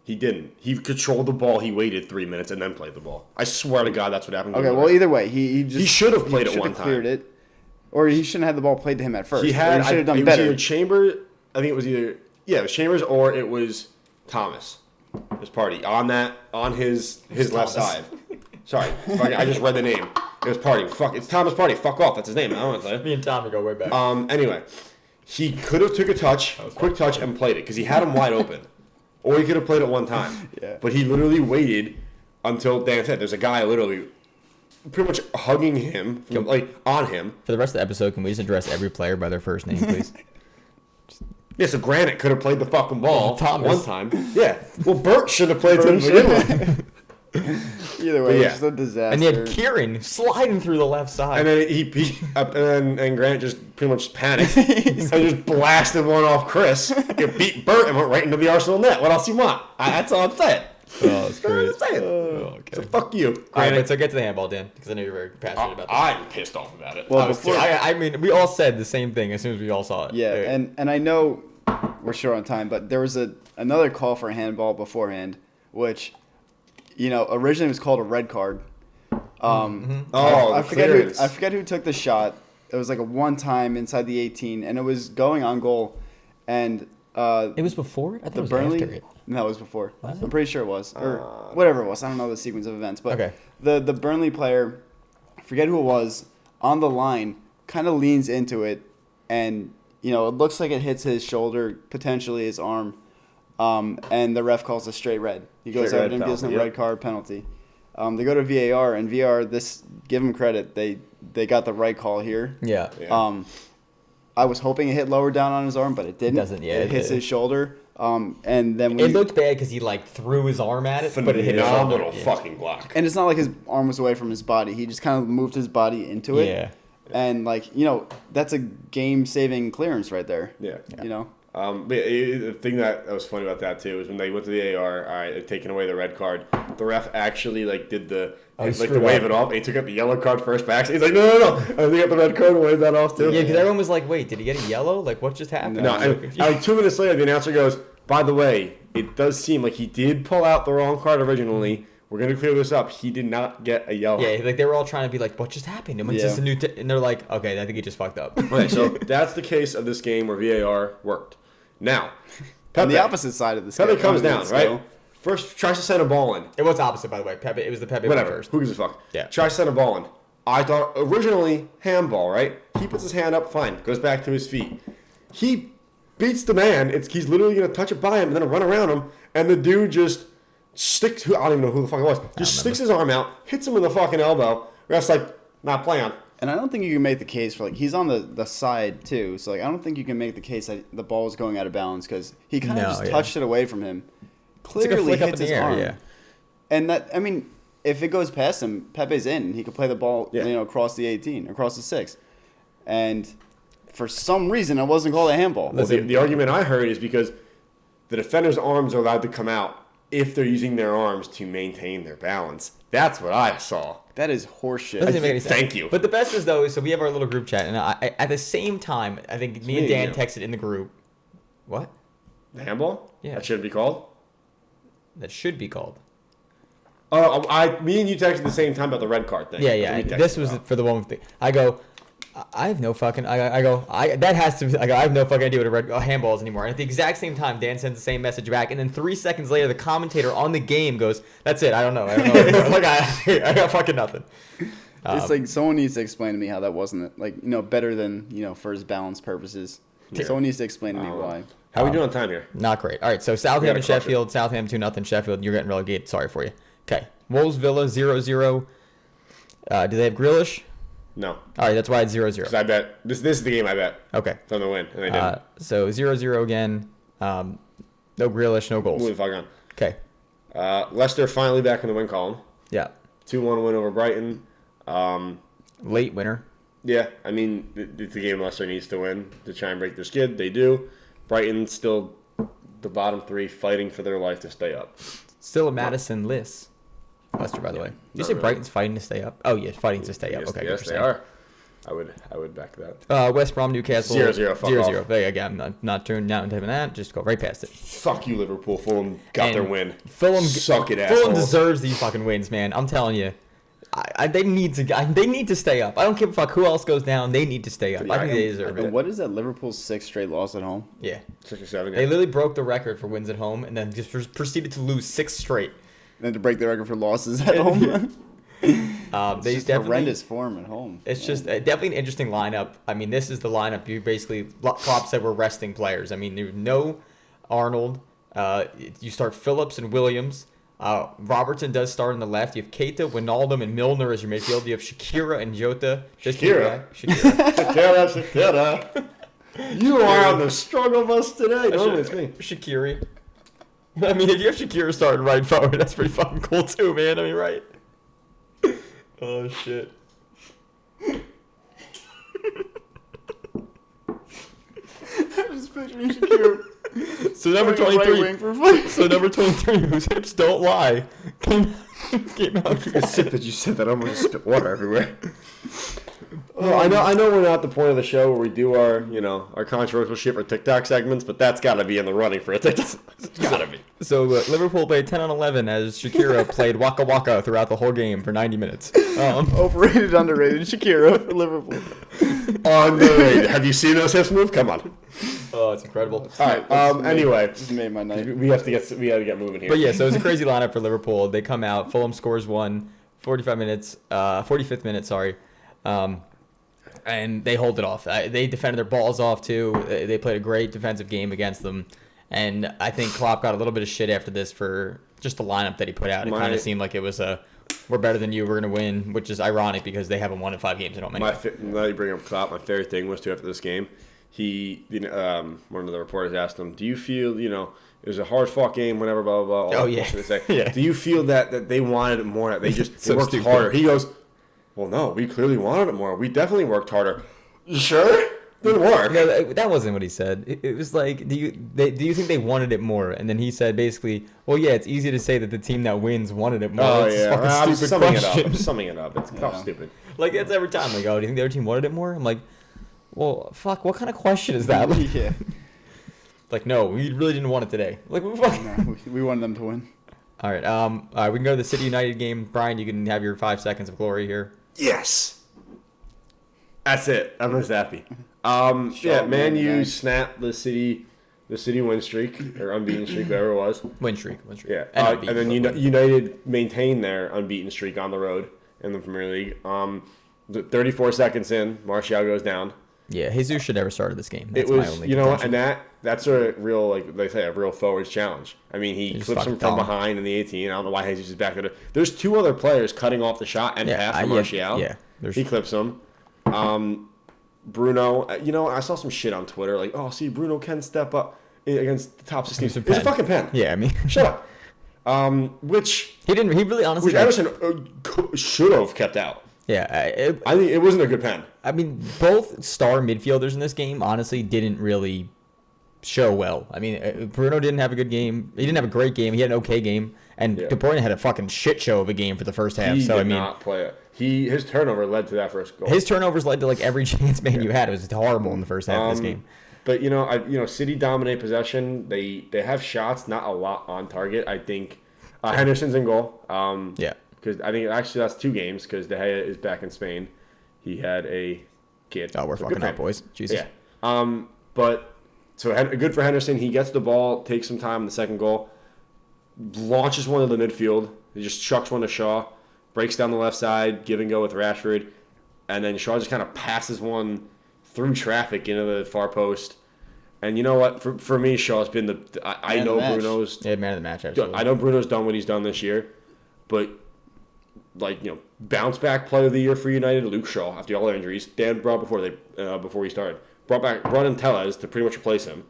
B: He didn't. He controlled the ball. He waited 3 minutes and then played the ball. I swear to God, that's what happened.
C: Okay, well, either way, he
B: should have played it one time.
C: Cleared it, or he shouldn't have the ball played to him at first.
B: He should have done
C: better.
B: It was either Chambers. I think it was it was Chambers or it was Thomas. His party on his left side. Sorry, I just read the name. It was Party. Fuck, it's Thomas Party. Fuck off. That's his name. I don't want to say it.
A: Me and Tommy go way back.
B: Anyway, he could have took a quick touch, and played it because he had him wide open. or he could have played it one time.
C: Yeah.
B: But he literally waited until Dan said, there's a guy literally pretty much hugging him, on him.
A: For the rest of the episode, can we just address every player by their first name, please?
B: Yeah, so Granite could have played the fucking ball
A: Thomas.
B: one time. Yeah. Well, Bert should have played to begin with.
C: Either way,
B: Yeah.
C: it's just a disaster.
A: And you had Kieran sliding through the left side.
B: And then and Grant just pretty much panicked and just blasted one off Chris. It beat Bert and went right into the Arsenal net. What else you want? That's all I'm saying.
A: Oh, it's
B: That's all
A: great.
B: I'm saying.
A: Okay.
B: So fuck you.
A: All right,
B: Granted,
A: but so get to the handball, Dan, because I know you're very passionate about this.
B: I'm pissed off about it.
C: Well, before,
A: I mean, we all said the same thing as soon as we all saw it.
C: yeah, and I know we're short on time, but there was another call for handball beforehand, which, originally was called a red card. I forget who took the shot. It was like a one time inside the 18, and it was going on goal, and
A: it was before it. I thought it was after it.
C: No, it was before.
A: Was it?
C: I'm pretty sure it was, or whatever it was. I don't know the sequence of events, but
A: Okay.
C: the Burnley player, I forget who it was, on the line, kind of leans into it, and it looks like it hits his shoulder, potentially his arm, and the ref calls a straight red. He goes out and gives him a red card penalty. They go to VAR, and VAR, give them credit, they got the right call here.
A: Yeah.
C: I was hoping it hit lower down on his arm, but it didn't.
A: It doesn't, yeah.
C: It hits his shoulder. And then
A: It looked bad because he threw his arm at it, but it hit his shoulder.
B: Phenomenal fucking block.
C: And it's not like his arm was away from his body. He just kind of moved his body into it.
A: Yeah.
C: And that's a game-saving clearance right there.
B: Yeah.
C: But
B: the thing that was funny about that too is when they went to the AR, all right, they're taking away the red card. The ref actually did the to wave it off. He took out the yellow card first back. He's like, no. And they got the red card and waved that off too.
A: Yeah, because everyone was like, wait, did he get a yellow? Like, what just happened?
B: No, and 2 minutes later, the announcer goes, by the way, it does seem like he did pull out the wrong card originally. We're going to clear this up. He did not get a yellow.
A: Yeah, they were all trying to be like, what just happened? And, just a new and they're like, okay, I think he just fucked up.
B: Okay, so that's the case of this game where VAR worked. Now, Pepe,
C: on the opposite side of the scale.
B: Pepe comes down, right? First, tries to send a ball in.
A: It was opposite, by the way. Pepe, it was the Pepe
B: Whatever.
A: first.
B: Who gives a fuck?
A: Yeah.
B: Tries to send a ball in. I thought originally handball, right? He puts his hand up, fine. Goes back to his feet. He beats the man. He's literally going to touch it by him and then run around him. And the dude just sticks, I don't even know who the fuck it was, just sticks his arm out, hits him in the fucking elbow. Ref's like, not playing.
C: And I don't think you can make the case for, he's on the side, too. So, I don't think you can make the case that the ball was going out of bounds because he kind of just touched it away from him. Clearly hits his arm.
A: Yeah.
C: And if it goes past him, Pepe's in. He could play the ball, across the 18, across the 6. And for some reason, it wasn't called a handball.
B: Well, the argument I heard is because the defender's arms are allowed to come out if they're using their arms to maintain their balance. That's what I saw.
C: That is horseshit.
A: Doesn't make any sense.
B: Thank you.
A: But the best is, though, so we have our little group chat, and I at the same time, I think me and Dan texted in the group. What?
B: The handball?
A: Yeah.
B: That shouldn't be called?
A: That should be called.
B: Oh, me and you texted at the same time about the red card thing.
A: Yeah. This was for the one thing. I go, I have no fucking. I go. That has to. I have no fucking idea what a red handball is anymore. And at the exact same time, Dan sends the same message back, and then 3 seconds later, the commentator on the game goes, "That's it. I don't know. Anymore." Like I got fucking nothing.
C: It's like someone needs to explain to me how that wasn't better than for his balance purposes.
B: Yeah.
C: Someone needs to explain to me why.
B: How are we doing on time here?
A: Not great. All right, so Southampton, Sheffield. Southampton 2-0 Sheffield. You're getting relegated. Sorry for you. Okay. Wolves, Villa 0-0. Do they have Grealish?
B: No.
A: All right, that's why it's 0-0.
B: Because I bet this is the game I bet.
A: Okay.
B: It's on the win, and they didn't.
A: So 0-0 again. No Grealish, no goals.
B: Move the fuck on.
A: Okay.
B: Leicester finally back in the win column.
A: Yeah.
B: 2-1 win over Brighton.
A: Late winner.
B: Yeah, I mean, it's a game Leicester needs to win to try and break their skid. They do. Brighton still the bottom 3 fighting for their life to stay up.
A: Still a Madison Liss. Leicester, by the way. Did you say
B: really.
A: Brighton's fighting to stay up? Oh, yeah, fighting to stay up.
B: Yes,
A: Okay.
B: yes, they are. I would back that.
A: West Brom, Newcastle.
B: 0-0, fuck
A: 0-0.
B: off.
A: Again, I'm not turning down typing that. Just go right past it.
B: Fuck you, Liverpool. Fulham got their win.
A: Fulham
B: suck it,
A: Fulham
B: assholes.
A: deserves these fucking wins, man. I'm telling you. They need to stay up. I don't give a fuck who else goes down. They need to stay up. I think they deserve it.
C: What is that? Liverpool's 6th straight loss at home?
A: Yeah.
B: 6 or 7.
A: They literally broke the record for wins at home and then just proceeded to lose 6 straight.
C: And then to break the record for losses at home?
A: They
C: just horrendous form at home.
A: It's just definitely an interesting lineup. I mean, this is the lineup you basically Klopp said we're resting players. I mean, there's no Arnold. You start Phillips and Williams. Robertson does start on the left. You have Keita, Wijnaldum, and Milner as your midfield. You have Shakira and Jota.
B: Shakira. You are on the struggle bus today. No, it's me.
A: Shakiri. I mean, if you have Shakira starting right forward, that's pretty fucking cool too, man. I mean, right? Oh, shit.
C: I'm just picturing Shakira.
A: So number 23. So number 23, whose hips don't lie, came out.
B: It's sick that you said that. I'm gonna spit water everywhere. Well, I know we're not at the point of the show where we do our controversial shit for TikTok segments, but that's got to be in the running for a TikTok. It's got to be.
A: So Liverpool played 10 on 11 as Shakira played Waka Waka throughout the whole game for 90 minutes.
C: Overrated, underrated Shakira for Liverpool.
B: Underrated. Have you seen those hips move? Come on.
A: Oh, it's incredible.
B: All right. Anyway,
C: just made my night.
B: We have to get moving here.
A: But yeah, so it was a crazy lineup for Liverpool. They come out. Fulham scores 45th minute. Sorry. And they hold it off. They defended their balls off too. They played a great defensive game against them. And I think Klopp got a little bit of shit after this for just the lineup that he put out. It kind of seemed like it was we're better than you, we're going to win, which is ironic because they haven't won in 5 games. Now
B: you bring up Klopp, my favorite thing was after this game, one of the reporters asked him, do you feel, it was a hard-fought game, whatever, blah, blah, blah.
A: Oh, yeah.
B: Yeah. Do you feel that they wanted it more? They just
A: So
B: worked
A: stupid.
B: harder. He goes, well, no, we clearly wanted it more. We definitely worked harder. You sure? Didn't work.
A: No, that wasn't what he said. It was like, do you think they wanted it more? And then he said basically, well, yeah, it's easy to say that the team that wins wanted it more.
B: Oh,
A: it's
B: yeah.
A: a fucking stupid question.
B: I'm summing it up. It's stupid.
A: Like, that's every time. Like, oh, do you think the other team wanted it more? I'm like, well, fuck, what kind of question is that? Like,
C: Yeah.
A: like, no, we really didn't want it today. Like,
C: No, we wanted them to win.
A: All right, we can go to the City United game. Brian, you can have your 5 seconds of glory here.
B: Yes. That's it. I'm just happy. Man U snapped the City win streak or unbeaten streak, whatever it was.
A: Win streak.
B: Yeah.
A: And
B: And then United maintained their unbeaten streak on the road in the Premier League. 34 seconds in, Martial goes down.
A: Yeah, Jesus should never started this game. That's
B: It was,
A: my only
B: and that's a real, like they say, a real forwards challenge. I mean, he
A: just
B: clips him
A: fucking
B: from
A: dumb.
B: behind in the 18. I don't know why Jesus is back there. There's 2 other players cutting off the shot and pass from Martial.
A: Yeah.
B: He clips him. Bruno, I saw some shit on Twitter like, oh, see, Bruno can step up against the top 16. It's a fucking pen.
A: Yeah, I mean,
B: Shut up. Which
A: he really honestly.
B: Which Ederson should have kept out.
A: Yeah,
B: I think it wasn't a good pen.
A: I mean, both star midfielders in this game honestly didn't really show well. I mean, Bruno didn't have a good game. He didn't have a great game. He had an okay game, and De Bruyne had a fucking shit show of a game for the first half.
B: He did not play it. His turnover led to that first goal.
A: His turnovers led to like every chance you had. It was horrible in the first half of this game.
B: But City dominate possession. They have shots, not a lot on target. I think Henderson's in goal.
A: Yeah.
B: Because I think actually that's 2 games because De Gea is back in Spain. He had a kid.
A: Oh, we're fucking up, boys. Jesus.
B: Yeah. But so good for Henderson. He gets the ball, takes some time in the second goal, launches one to the midfield. He just chucks one to Shaw, breaks down the left side, give and go with Rashford, and then Shaw just kind of passes one through traffic into the far post. And you know what? For me, Shaw's been I know Bruno's
A: man of the match. Absolutely.
B: I know Bruno's done what he's done this year, but bounce back player of the year for United, Luke Shaw after all their injuries. Dan brought before he started. Brought in Tellez to pretty much replace him.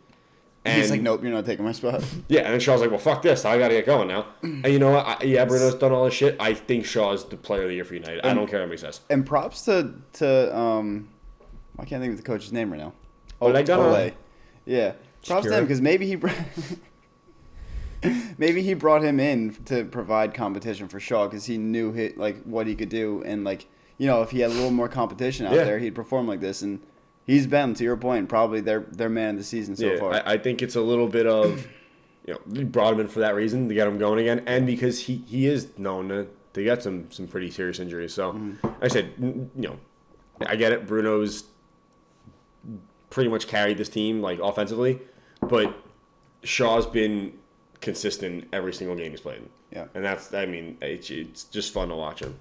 B: And
C: he's like, nope, you're not taking my spot.
B: Yeah, and then Shaw's like, well, fuck this. I got to get going now. And you know what? Bruno's done all this shit. I think Shaw is the player of the year for United. I don't care what anybody says.
C: And props to I can't think of the coach's name right now.
B: Ole.
C: Yeah. Props to him because maybe he brought him in to provide competition for Shaw because he knew what he could do, and if he had a little more competition out there, he'd perform like this. And he's been, to your point, probably their man of the season so far. I
B: think it's a little bit of we brought him in for that reason to get him going again, and because he is known to get some pretty serious injuries. So like I said, I get it. Bruno's pretty much carried this team offensively, but Shaw's been consistent every single game he's played.
C: Yeah.
B: And it's just fun to watch him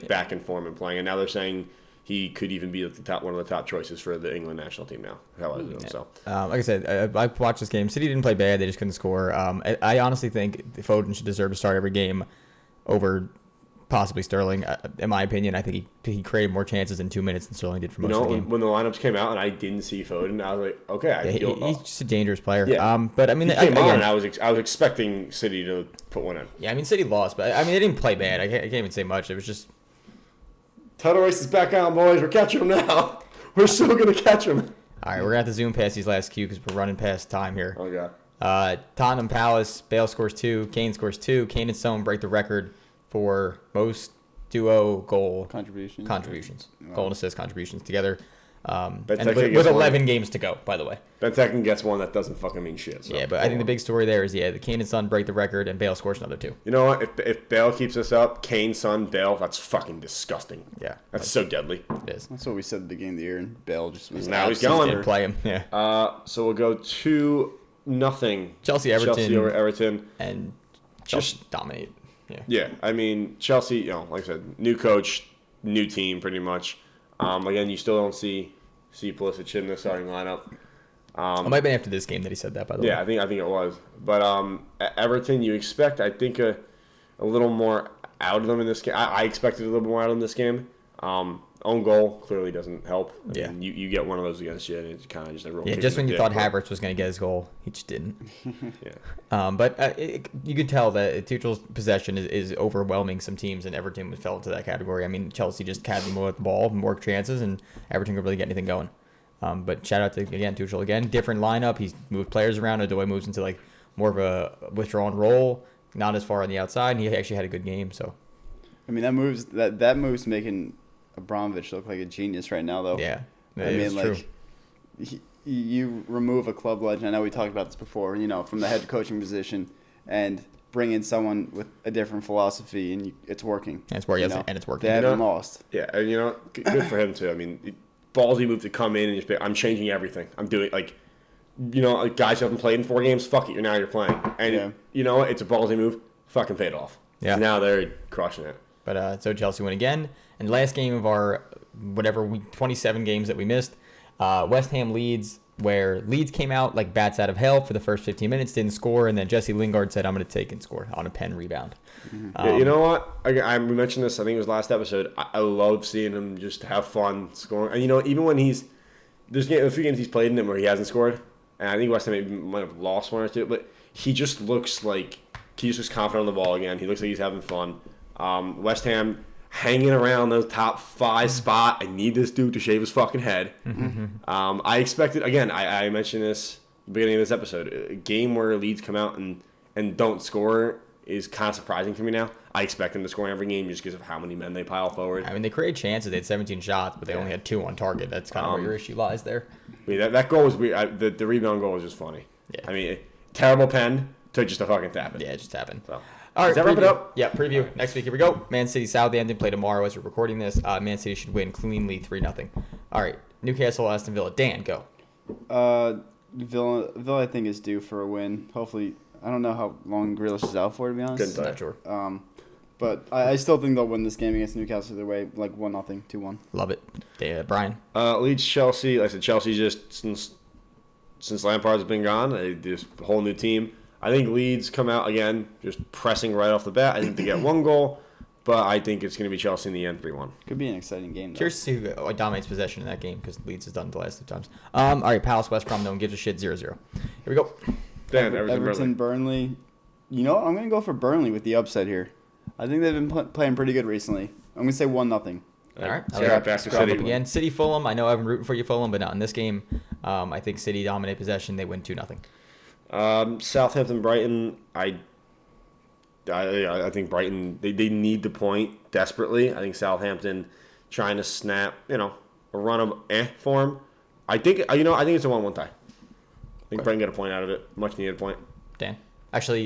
B: back in form and playing. And now they're saying he could even be one of the top choices for the England national team now. How I feel. So,
A: like I said, I watched this game. City didn't play bad; they just couldn't score. I honestly think Foden should deserve to start every game over possibly Sterling. In my opinion, I think he created more chances in 2 minutes than Sterling did for most of the game.
B: When the lineups came out and I didn't see Foden, I was like, okay,
A: he's just a dangerous player.
B: Yeah.
A: But I mean,
B: he came on, and I was expecting City to put one in.
A: Yeah, I mean, City lost, but I mean, they didn't play bad. I can't even say much. It was just.
B: Title race is back on, boys. We're catching him now. We're still gonna catch him.
A: All right, we're gonna have to zoom past these last few because we're running past time here.
B: Oh god.
A: Tottenham Palace. Bale scores 2. Kane scores 2. Kane and Son break the record for most duo goal contributions. Goal and assist contributions together. And with 11 games to go, by the way.
B: Benteke gets one that doesn't fucking mean shit. So.
A: Yeah, but I think the big story there is, the Kane and Son break the record, and Bale scores another 2.
B: You know what? If Bale keeps this up, Kane, Son, Bale, that's fucking disgusting.
A: Yeah.
B: That's so deadly.
A: It is.
C: That's what we said at the beginning of the year, and Bale just was
B: now he's going.
A: Didn't play him, yeah.
B: So we'll go 2-0.
A: Chelsea
B: over Everton.
A: And Chelsea dominate.
B: Yeah, I mean, Chelsea, like I said, new coach, new team pretty much. Again, you still don't see Pulisic in the starting lineup.
A: It might have been after this game that he said that, by the way.
B: Yeah, I think it was. But Everton, you expect, I think, a little more out of them in this game. I expected a little more out of them this game. Own goal clearly doesn't help. I mean, you get one of those against you, and it's kind of just a real kick
A: just when
B: in the
A: you
B: dick,
A: thought Havertz was going to get his goal, he just didn't.
B: Yeah.
A: But you could tell that Tuchel's possession is overwhelming some teams, and Everton fell into that category. I mean, Chelsea just had more with the ball, more chances, and Everton could really get anything going. But shout out to, Tuchel again. Different lineup. He's moved players around. Odoi moves into like more of a withdrawn role, not as far on the outside, and he actually had a good game. So,
C: I mean, that move's making Abramovich look like a genius right now, though.
A: Yeah,
C: I mean, like, you remove a club legend. I know we talked about this before. From the head coaching position, and bring in someone with a different philosophy, and it's working.
A: And it's working. And it's working.
C: They haven't lost.
B: Yeah, and good for him too. I mean, ballsy move to come in and just be, I'm changing everything. I'm doing guys who haven't played in 4 games. Fuck it, you're playing, and it's a ballsy move. Fucking paid off.
A: Yeah.
B: Now they're crushing it.
A: But so Chelsea win again. And last game of our 27 games that we missed, West Ham Leeds, where Leeds came out like bats out of hell for the first 15 minutes, didn't score, and then Jesse Lingard said, I'm going to take and score on a pen rebound.
B: Yeah, you know what? We mentioned this, I think it was last episode. I love seeing him just have fun scoring. And, even when there's a few games he's played in them where he hasn't scored, and I think West Ham might have lost 1 or 2, but he just looks like he just was confident on the ball again. He looks like he's having fun. West Ham hanging around the top 5 spot. I need this dude to shave his fucking head. I expected, again, I mentioned this at the beginning of this episode, a game where Leeds come out and don't score is kind of surprising to me now. I expect them to score every game just because of how many men they pile forward.
A: I mean, they created chances. They had 17 shots, but they only had 2 on target. That's kind of where your issue lies there.
B: I mean, that goal was weird. The rebound goal was just funny.
A: Yeah.
B: I mean, terrible pen to just a fucking tap it.
A: Yeah, it just happened.
B: So.
A: All right,
B: does that wrap it up?
A: Yeah, preview. Right. Next week, here we go. Man City, Southampton play tomorrow as we're recording this. Man City should win cleanly 3-0. All right, Newcastle, Aston Villa. Dan, go.
C: Villa, I think, is due for a win. Hopefully, I don't know how long Grealish is out for, to be honest.
A: Not sure.
C: But I still think they'll win this game against Newcastle either way, like 1-0, 2-1.
A: Love it. Yeah, Brian?
B: Leeds, Chelsea. Like I said, Chelsea just, since Lampard's been gone, this whole new team. I think Leeds come out again, just pressing right off the bat. I think they get 1 goal, but I think it's going to be Chelsea in the end, 3-1.
C: Could be an exciting game, though.
A: Curious to see who dominates possession in that game because Leeds has done it the last 2 times. All right, Palace, West Brom, no one gives a shit, 0-0. Here we go.
B: Dan,
C: Everton, Burnley. You know what? I'm going to go for Burnley with the upset here. I think they've been playing pretty good recently. I'm going to say 1-0.
A: All right.
B: Back to City.
A: Again, City, Fulham. I know I've been rooting for you, Fulham, but not in this game. I think City dominate possession. They win 2-0.
B: Southampton, Brighton. I think Brighton they need the point desperately. I think Southampton trying to snap a run of form. I think it's a 1-1 tie. I think Brighton get a point out of it. Much needed point.
A: Dan, actually,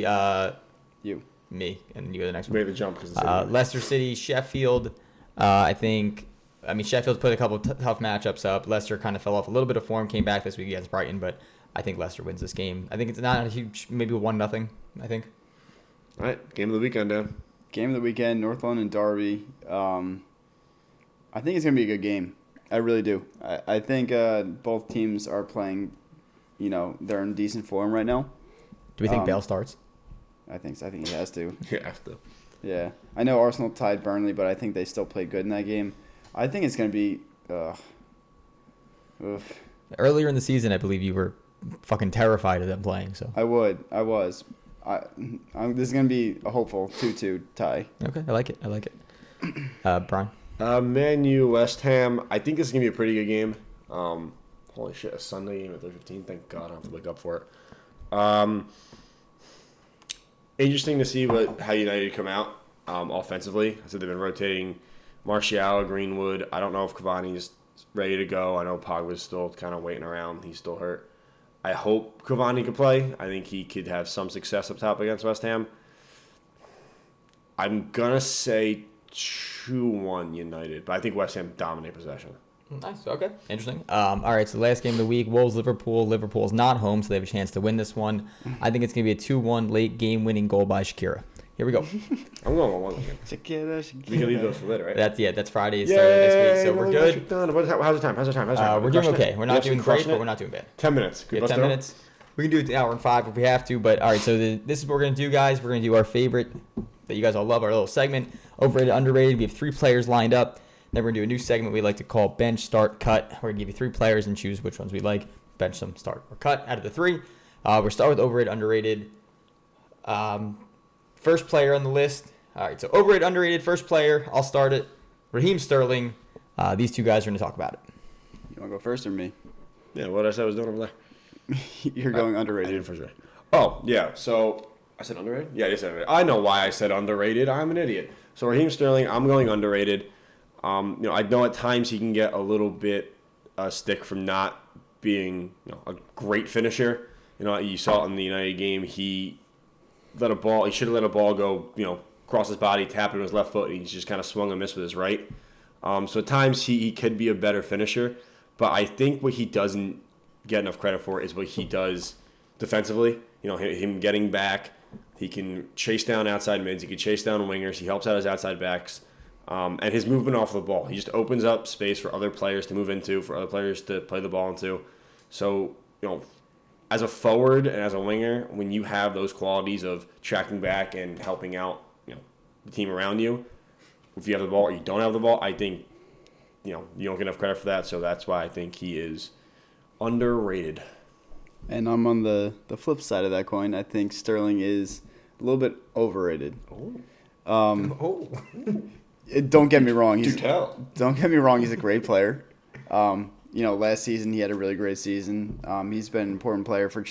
C: you,
A: me, and you go the next one.
B: Made the jump because
A: Leicester City, Sheffield. Sheffield's put a couple tough matchups up. Leicester kind of fell off a little bit of form, came back this week against Brighton, but I think Leicester wins this game. I think it's not a huge, maybe 1-0, I think.
B: All right, game of the weekend, Dan.
C: Game of the weekend, North London Derby. I think it's going to be a good game. I really do. I think both teams are playing, they're in decent form right now.
A: Do we think Bale starts?
C: I think so. I think he has to.
B: He has to.
C: Yeah. I know Arsenal tied Burnley, but I think they still played good in that game. I think it's going to be...
A: Earlier in the season, I believe you were fucking terrified of them playing. So
C: I was. This is going to be a hopeful 2-2 tie.
A: Okay, I like it. Brian?
B: Man U, West Ham. I think this is going to be a pretty good game. Holy shit, a Sunday game at 3:15. Thank God I don't have to wake up for it. Interesting to see how United come out offensively. I said they've been rotating Martial, Greenwood. I don't know if Cavani's ready to go. I know Pogba's still kind of waiting around. He's still hurt. I hope Cavani could play. I think he could have some success up top against West Ham. I'm going to say 2-1 United, but I think West Ham dominate possession.
A: Nice. Okay. Interesting. All right. So the last game of the week, Wolves Liverpool. Liverpool's not home, so they have a chance to win this one. I think it's going to be a 2-1 late game winning goal by Shakira. Here we go.
B: I'm going 1-1 again.
C: Shakira.
B: We can leave those for later, right?
A: That's Friday. It's starting next week, so we're good.
B: How's the time?
A: We're doing okay. We're not doing great, but we're not doing bad.
B: 10 minutes.
A: We have 10 minutes. We can do it an hour and 5 if we have to. But all right. So this is what we're going to do, guys. We're going to do our favorite that you guys all love, our little segment, overrated, underrated. We have 3 players lined up. Then we're going to do a new segment we like to call bench, start, cut. We're going to give you 3 players and choose which ones we like. Bench them, start, or cut out of the 3. We'll start with overrated, underrated. First player on the list. All right, so overrated, underrated, first player. I'll start it. Raheem Sterling. These 2 guys are going to talk about it.
C: You want to go first or me?
B: Yeah, what I said I was doing over there.
C: You're going underrated.
B: I did first. Oh, yeah. So I said underrated? Yeah, I said underrated. I know why I said underrated. I'm an idiot. So Raheem Sterling, I'm going underrated. I know at times he can get a little bit stick from not being a great finisher. You saw it in the United game. He should have let a ball go, across his body, tap it with his left foot, and he just kind of swung and missed with his right. So at times he could be a better finisher, but I think what he doesn't get enough credit for is what he does defensively. Him getting back, he can chase down outside mids, he can chase down wingers, he helps out his outside backs. And his movement off the ball. He just opens up space for other players to move into, for other players to play the ball into. So, as a forward and as a winger, when you have those qualities of tracking back and helping out, the team around you, if you have the ball or you don't have the ball, I think, you don't get enough credit for that. So that's why I think he is underrated. And
C: I'm on the flip side of that coin. I think Sterling is a little bit overrated. Don't get me wrong. Don't get me wrong. He's a great player. Last season he had a really great season. He's been an important player for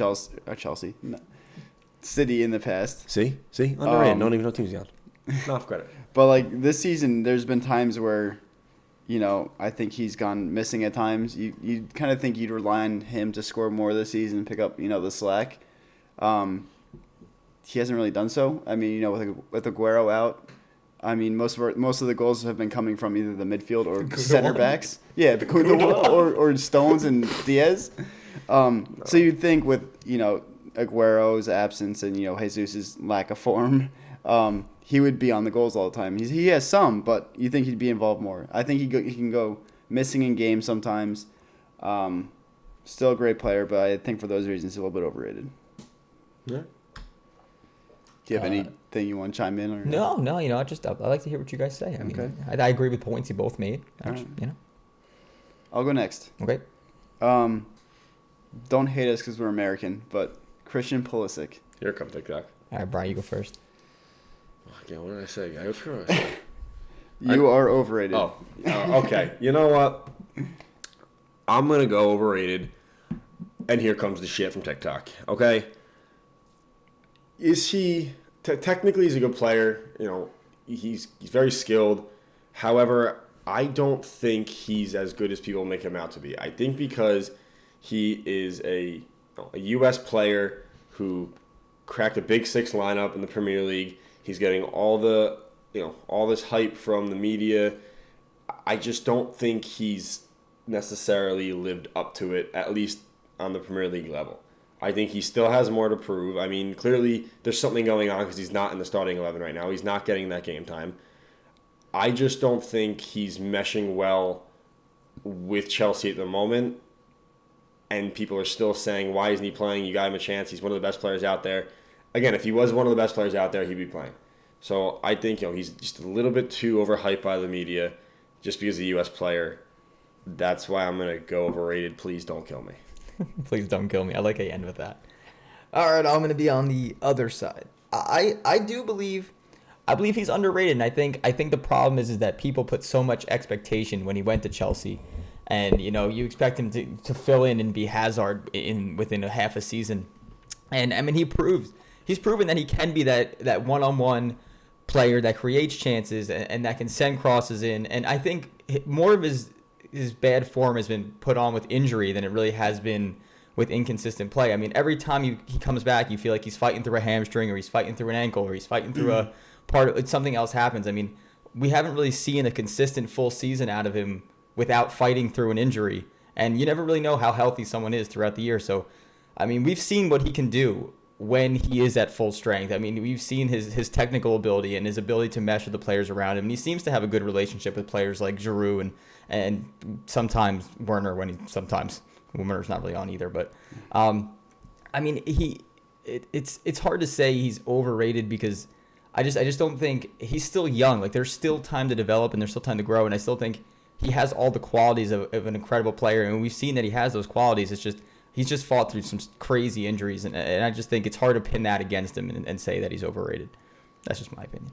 C: City in the past.
B: See, underrated. Don't even know teams yet. Not credit.
C: But this season, there's been times where, I think he's gone missing at times. You kind of think you'd rely on him to score more this season, pick up the slack. He hasn't really done so. I mean, with Aguero out. I mean, most of the goals have been coming from either the midfield or center backs. Yeah, or Stones and Diaz. So you'd think with Aguero's absence and Jesus' lack of form, he would be on the goals all the time. He has some, but you think he'd be involved more. I think he can go missing in games sometimes. Still a great player, but I think for those reasons he's a little bit overrated.
B: Yeah.
C: Do you have anything you want to chime in? Or
A: No. I like to hear what you guys say. I mean, I agree with points you both made.
C: I'll go next.
A: Okay.
C: Don't hate us because we're American, but Christian Pulisic.
B: Here comes TikTok.
A: All right, Brian, you go first.
B: Okay, what did I say?
C: You are overrated.
B: Oh, okay. You know what? I'm going to go overrated, and here comes the shit from TikTok. Okay? Is he... technically, he's a good player. He's very skilled. However, I don't think he's as good as people make him out to be. I think because he is a U.S. player who cracked a Big Six lineup in the Premier League. He's getting all this hype from the media. I just don't think he's necessarily lived up to it, at least on the Premier League level. I think he still has more to prove. I mean, clearly there's something going on because he's not in the starting 11 right now. He's not getting that game time. I just don't think he's meshing well with Chelsea at the moment. And people are still saying, why isn't he playing? You got him a chance. He's one of the best players out there. Again, if he was one of the best players out there, he'd be playing. So I think he's just a little bit too overhyped by the media just because he's a U.S. player. That's why I'm going to go overrated. Please don't kill me.
A: Please don't kill me. I like how you end with that. All right, I'm going to be on the other side. I believe he's underrated, and I think the problem is that people put so much expectation when he went to Chelsea, and you expect him to fill in and be Hazard within a half a season, and I mean he's proven that he can be that one-on-one player that creates chances and that can send crosses in, and I think more of his bad form has been put on with injury than it really has been with inconsistent play. I mean, every time he comes back, you feel like he's fighting through a hamstring, or he's fighting through an ankle, or he's fighting through something else happens. I mean, we haven't really seen a consistent full season out of him without fighting through an injury, and you never really know how healthy someone is throughout the year. So, I mean, we've seen what he can do when he is at full strength. I mean, we've seen his technical ability and his ability to mesh with the players around him, and he seems to have a good relationship with players like Giroud and sometimes Werner Werner's not really on either, but I mean, it's hard to say he's overrated because I just don't think he's still young. Like, there's still time to develop and there's still time to grow, and I still think he has all the qualities of an incredible player, and we've seen that he has those qualities. It's just he's just fought through some crazy injuries, and I just think it's hard to pin that against him and say that he's overrated. That's just my opinion.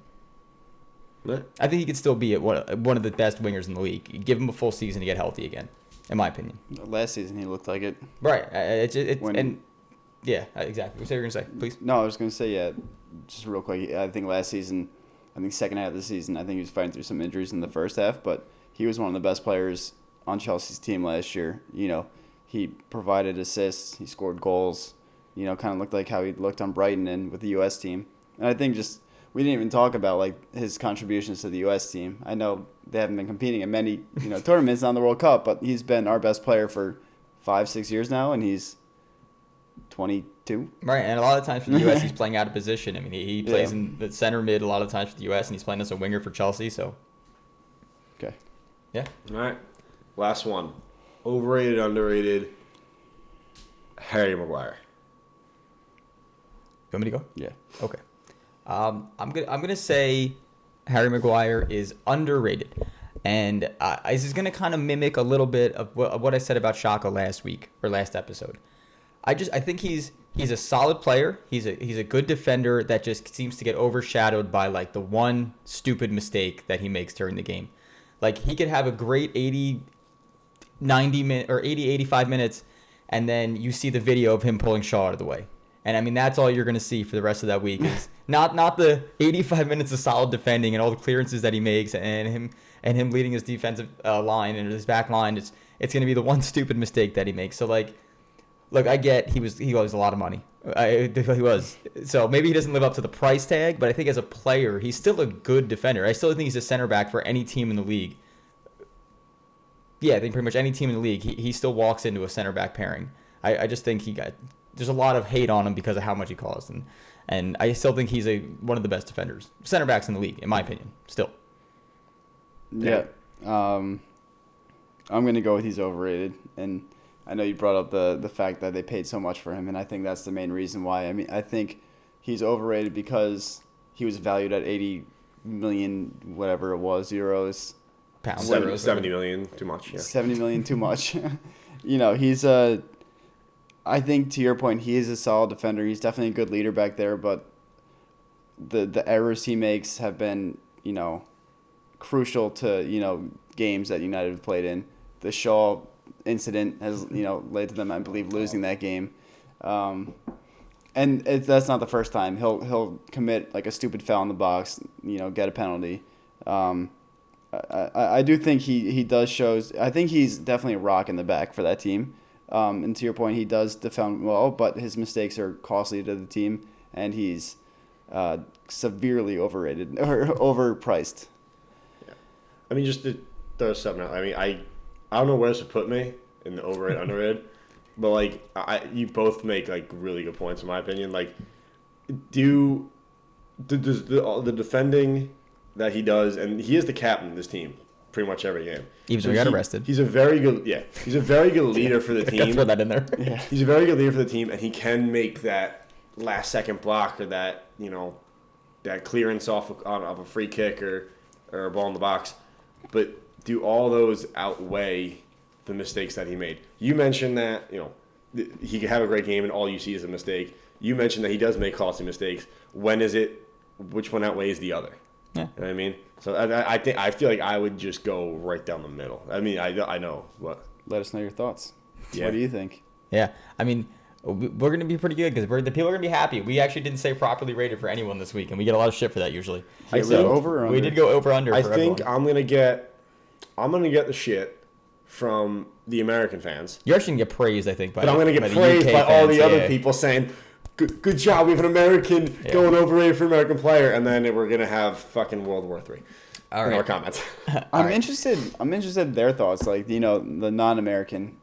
B: What?
A: I think he could still be at one of the best wingers in the league. You give him a full season to get healthy again, in my opinion.
C: Last season, he looked like it.
A: Right. Yeah, exactly. What you were going to say, please?
C: No, I was going to say, yeah, just real quick. I think last season, second half of the season, I think he was fighting through some injuries in the first half, but he was one of the best players on Chelsea's team last year. He provided assists, he scored goals, kind of looked like how he looked on Brighton and with the U.S. team. And I think we didn't even talk about his contributions to the U.S. team. I know they haven't been competing in many tournaments on the World Cup, but he's been our best player for 5-6 years now, and he's 22.
A: Right, and a lot of times for the U.S. he's playing out of position. I mean, he plays in the center mid a lot of times for the U.S., and he's playing as a winger for Chelsea. So,
C: okay,
A: yeah.
B: All right, last one. Overrated, underrated. Harry Maguire.
A: You want me to go?
C: Yeah.
A: Okay. I'm gonna say Harry Maguire is underrated, and this is gonna kind of mimic a little bit of what I said about Xhaka last episode. I think he's a solid player. He's a good defender that just seems to get overshadowed by the one stupid mistake that he makes during the game. He could have a great 90 minutes or 85 minutes, and then you see the video of him pulling Shaw out of the way. And I mean, that's all you're going to see for the rest of that week is not the 85 minutes of solid defending and all the clearances that he makes and him leading his defensive line and his back line. It's going to be the one stupid mistake that he makes. So look, I get he was a lot of money. He was. So maybe he doesn't live up to the price tag, but I think as a player, he's still a good defender. I still think he's a center back for any team in the league. Yeah, I think pretty much any team in the league, he still walks into a center back pairing. I just think there's a lot of hate on him because of how much he costs, and I still think he's one of the best defenders, center backs in the league, in my opinion. Still.
C: Yeah. I'm gonna go with he's overrated, and I know you brought up the fact that they paid so much for him, and I think that's the main reason why. I mean, I think he's overrated because he was valued at 80 million, whatever it was, euros.
A: Pounds.
B: 70 million, too much. Yeah.
C: 70 million, too much. He's I think to your point, he is a solid defender. He's definitely a good leader back there, but the errors he makes have been, crucial to, games that United have played in. The Shaw incident has, led to them, I believe, losing that game. And that's not the first time. He'll commit a stupid foul in the box, get a penalty. I do think he does shows. I think he's definitely a rock in the back for that team. And to your point, he does defend well, but his mistakes are costly to the team, and he's severely overrated or overpriced.
B: Yeah. I mean, just to throw something out. I mean, I don't know where to put me in the overrated, underrated, but you both make really good points in my opinion. Does the defending that he does, and he is the captain of this team pretty much every game.
A: Even though he got arrested.
B: He's a very good leader for the team.
A: Throw that in there.
C: Yeah.
B: He's a very good leader for the team, and he can make that last second block or that that clearance off of a free kick or a ball in the box. But do all those outweigh the mistakes that he made? You mentioned that he could have a great game and all you see is a mistake. You mentioned that he does make costly mistakes. When is it? Which one outweighs the other?
A: Yeah.
B: You know what I mean? So I feel like I would just go right down the middle. I mean, I know what.
C: Let us know your thoughts.
B: Yeah.
C: What do you think?
A: Yeah, I mean, we're going to be pretty good because the people are going to be happy. We actually didn't say properly rated for anyone this week, and we get a lot of shit for that usually.
C: Yeah,
A: So
C: over or
A: we
C: under?
A: did go over under.
B: I
A: for
B: think
A: everyone.
B: I'm gonna get the shit from the American fans,
A: You're actually going to get praised, I think.
B: but I'm gonna get
A: the
B: praised
A: UK
B: by all
A: fans,
B: the other
A: yeah.
B: people saying, "Good job, we have an American going overrated for American player," and then we're gonna have fucking World War III.
A: All
B: in
A: right.
B: our comments.
C: I'm interested in their thoughts, like the non-American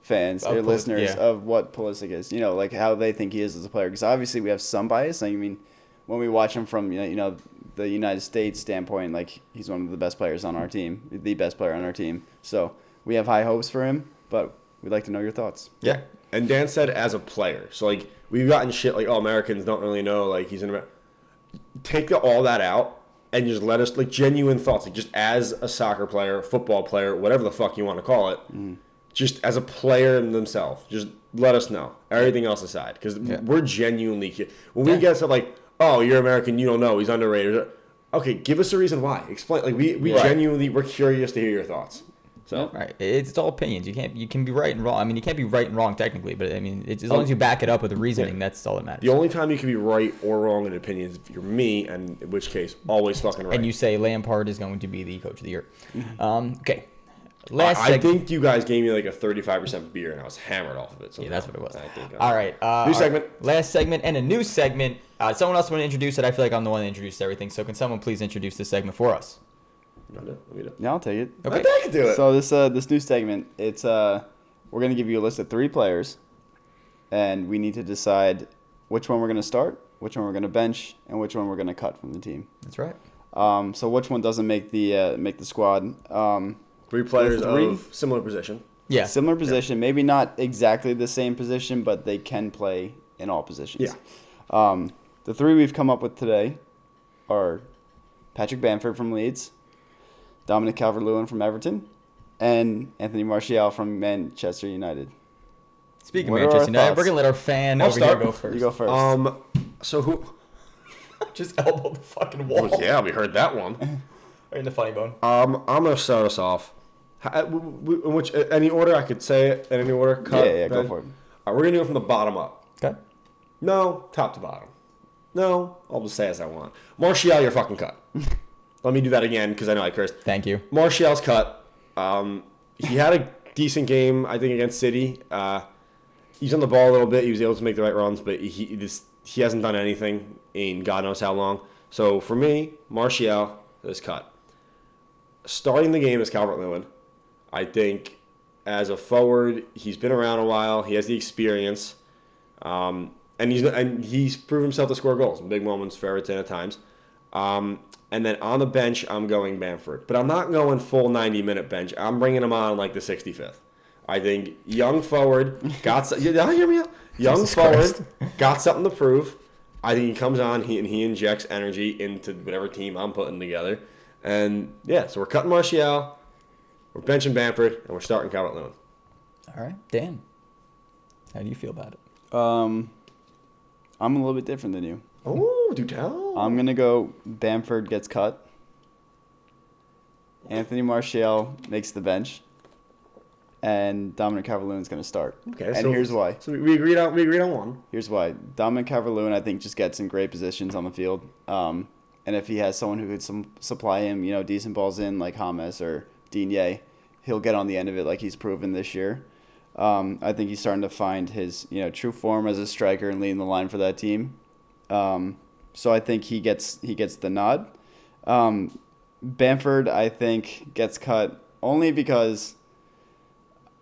C: fans, their listeners
A: yeah.
C: of what Pulisic is, like how they think he is as a player. Because obviously we have some bias. Like, I mean, when we watch him from the United States standpoint, like he's one of the best players on our team, the best player on our team. So we have high hopes for him, but we'd like to know your thoughts.
B: Yeah. And Dan said as a player. So, like, we've gotten shit like, oh, Americans don't really know, like, he's an American. Take all that out and just let us, like, genuine thoughts. Like, just as a soccer player, football player, whatever the fuck you want to call it, just as a player themselves, just let us know. Everything else aside. Because we're genuinely, when we get stuff like, oh, you're American, you don't know, he's underrated. Okay, give us a reason why. Explain. Like, we genuinely, we're curious to hear your thoughts. So
A: Right, it's all opinions. You can be right and wrong. I mean, you can't be right and wrong technically, but I mean, as long as you back it up with the reasoning, that's all that matters.
B: the only time you can be right or wrong in opinions is if you're me, and in which case, always fucking right.
A: And you say Lampard is going to be the coach of the year. Okay.
B: I think you guys gave me like a 35% beer, and I was hammered off of it.
A: Yeah, that's what it was.
B: I think,
A: all right.
B: New segment.
A: Last segment and a new segment. Someone else want to introduce it. I feel like I'm the one that introduced everything. So can someone please introduce this segment for us?
C: Yeah, I'll take it.
A: Okay.
B: I can do it.
C: So this new segment, it's we're gonna give you a list of 3 players, and we need to decide which one we're gonna start, which one we're gonna bench, and which one we're gonna cut from the team.
A: That's right.
C: So which one doesn't make the squad?
B: 3 players
C: three?
B: of similar position.
A: Yeah.
C: Similar position, maybe not exactly the same position, but they can play in all positions.
B: Yeah.
C: The 3 we've come up with today are Patrick Bamford from Leeds, Dominic Calvert-Lewin from Everton, and Anthony Martial from Manchester United.
A: Speaking
C: What
A: of
C: are our
A: Manchester United,
C: thoughts?
A: we're gonna let our fan
B: I'll
A: over
B: start.
A: here go first.
C: You go first.
B: So who?
A: Just elbow the fucking wall.
B: Oh, yeah, we heard that one.
A: Right in the funny bone.
B: I'm gonna start us off. In which any order I could say it in any order. Cut,
C: Yeah, go for it.
B: All right, we're gonna do it from the bottom up.
A: Okay.
B: No, top to bottom. No, I'll just say as I want. Martial, you're fucking cut. Let me do that again because I know I cursed.
A: Thank you.
B: Martial's cut. He had a decent game, I think, against City. He's on the ball a little bit. He was able to make the right runs, but he hasn't done anything in God knows how long. So for me, Martial is cut. Starting the game is Calvert-Lewin. I think as a forward, he's been around a while. He has the experience, and he's proven himself to score goals in big moments for Everton at times. And then on the bench, I'm going Bamford. But I'm not going full 90-minute bench. I'm bringing him on like the 65th. I think young forward got – y'all hear me out? Young
A: Jesus
B: forward
A: Christ.
B: got something to prove. I think he comes on and he injects energy into whatever team I'm putting together. And, yeah, so we're cutting Martial, we're benching Bamford, and we're starting Calvert-Lewin.
A: All right, Dan. How do you feel about it?
C: I'm a little bit different than you.
B: Oh, do tell.
C: I'm going to go Bamford gets cut. Anthony Martial makes the bench. And Dominic Calvert-Lewin's going to start.
B: Okay,
C: and here's why.
B: So we agreed on one.
C: Here's why. Dominic Calvert-Lewin, I think, just gets in great positions on the field. And if he has someone who could supply him, decent balls in like James or Digne, he'll get on the end of it like he's proven this year. I think he's starting to find his true form as a striker and leading the line for that team. So I think he gets the nod. Bamford, I think, gets cut only because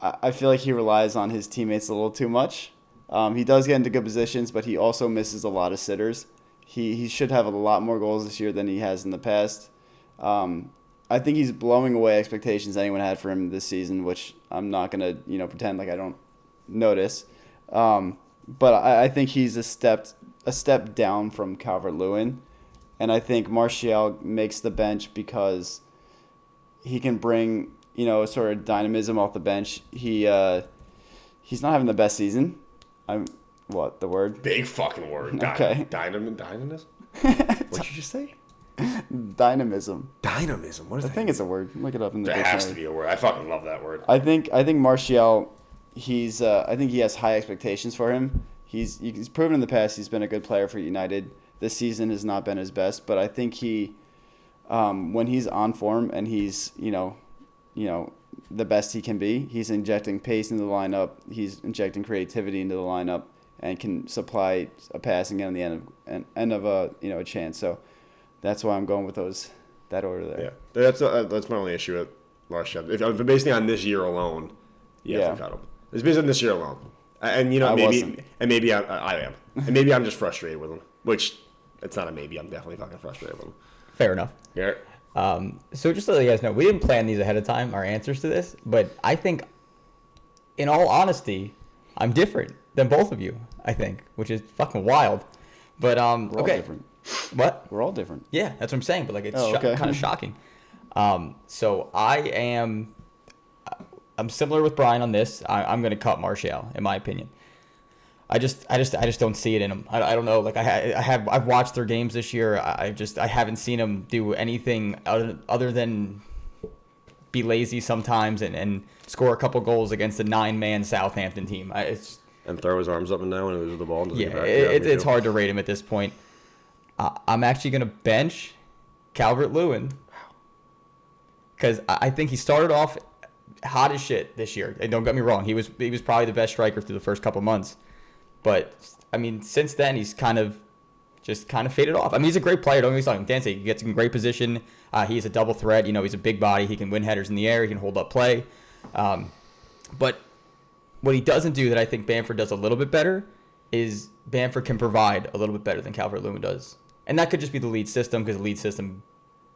C: I feel like he relies on his teammates a little too much. He does get into good positions, but he also misses a lot of sitters. He should have a lot more goals this year than he has in the past. I think he's blowing away expectations anyone had for him this season, which I'm not gonna pretend like I don't notice. But I think he's a step down from Calvert-Lewin, and I think Martial makes the bench because he can bring a sort of dynamism off the bench. He's not having the best season. What the word?
B: Big fucking word.
C: Okay.
B: Dynamism. What'd you just say?
C: Dynamism.
B: Dynamism. What is that?
C: I think it's a word. Look it up in the
B: There
C: dictionary.
B: has to be a word. I fucking love that word.
C: I think Martial. I think he has high expectations for him. He's proven in the past he's been a good player for United. This season has not been his best, but I think he, when he's on form and he's the best he can be, he's injecting pace into the lineup. He's injecting creativity into the lineup and can supply a passing at the end of a chance. So that's why I'm going with that order there.
B: Yeah, that's my only issue with Martial. If I'm basing on this year alone, you have to cut him. It's based on this year alone, and maybe I am, and maybe I'm just frustrated with him. Which it's not a maybe. I'm definitely fucking frustrated with him.
A: Fair enough.
B: Yeah.
A: So just to let you guys know, we didn't plan these ahead of time, our answers to this, but I think, in all honesty, I'm different than both of you, I think, which is fucking wild. But,
C: We're all
A: okay.
C: different.
A: What?
C: We're all different.
A: Yeah, that's what I'm saying, but, like, it's
C: okay.
A: kind of shocking. So I'm similar with Brian on this. I'm going to cut Martial, in my opinion. I just don't see it in him. I don't know. Like I've watched their games this year. I haven't seen him do anything other than be lazy sometimes and score a couple goals against a 9-man Southampton team.
B: And throw his arms up and down when he loses the ball.
A: It's hard to rate him at this point. I'm actually gonna bench Calvert-Lewin because I think he started off hot as shit this year. And don't get me wrong, he was probably the best striker through the first couple months. But, I mean, since then, he's kind of faded off. I mean, he's a great player. Don't get me wrong. He gets in great position. He's a double threat. He's a big body. He can win headers in the air. He can hold up play. But what he doesn't do that I think Bamford does a little bit better is Bamford can provide a little bit better than Calvert-Lewin does. And that could just be the lead system because the lead system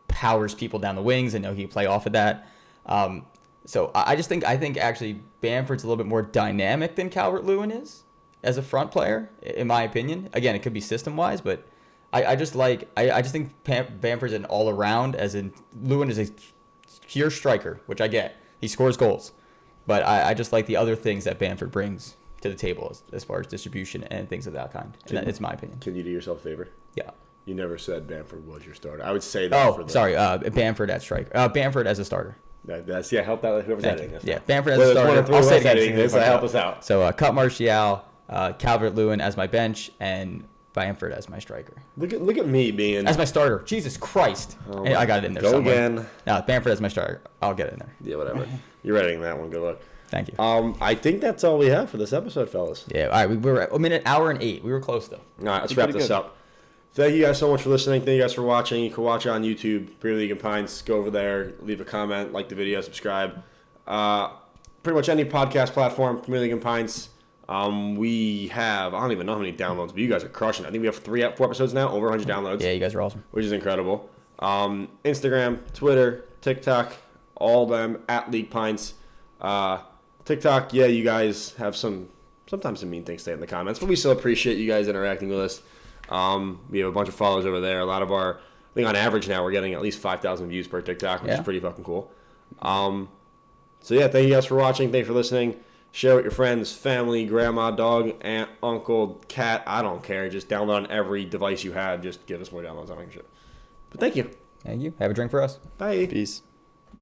A: powers people down the wings and he can play off of that. So I think actually Bamford's a little bit more dynamic than Calvert-Lewin is as a front player, in my opinion. Again, it could be system-wise, but I just think Bamford's an all-around, as in Lewin is a pure striker, which I get. He scores goals. But I just like the other things that Bamford brings to the table as far as distribution and things of that kind. And that's my opinion.
B: Can you do yourself a favor?
A: Yeah.
B: You never said Bamford was your starter. I would say that.
A: Sorry. Bamford at striker. Bamford as a starter.
B: Help out whoever's editing this.
A: Yeah, Bamford as a starter. I'll say
B: editing this. Help us out.
A: So cut Martial, Calvert-Lewin as my bench, and Bamford as my striker.
B: Look at me being
A: as my starter. Jesus Christ! I got it in there.
B: Go
A: somewhere.
B: Again.
A: No, Bamford as my starter. I'll get it in there.
B: Yeah, whatever. You're editing that one. Good luck.
A: Thank you.
B: I think that's all we have for this episode, fellas.
A: Yeah. All right. We were at an hour and 8. We were close though.
B: All right. Let's wrap this up. Thank you guys so much for listening. Thank you guys for watching. You can watch it on YouTube, Premier League and Pints. Go over there, leave a comment, like the video, subscribe. Pretty much any podcast platform, Premier League and Pints. We have, I don't even know how many downloads, but you guys are crushing it. I think we have 4 episodes now, over 100 downloads.
A: Yeah, you guys are awesome.
B: Which is incredible. Instagram, Twitter, TikTok, all of them, at League Pints. TikTok, yeah, you guys have sometimes some mean things to say in the comments, but we still appreciate you guys interacting with us. We have a bunch of followers over there. A lot of I think on average now we're getting at least 5,000 views per TikTok, which is pretty fucking cool. So yeah, thank you guys for watching. Thanks for listening. Share with your friends, family, grandma, dog, aunt, uncle, cat. I don't care. Just download on every device you have. Just give us more downloads. I don't give a shit. But thank you.
A: Thank you. Have a drink for us.
B: Bye.
C: Peace.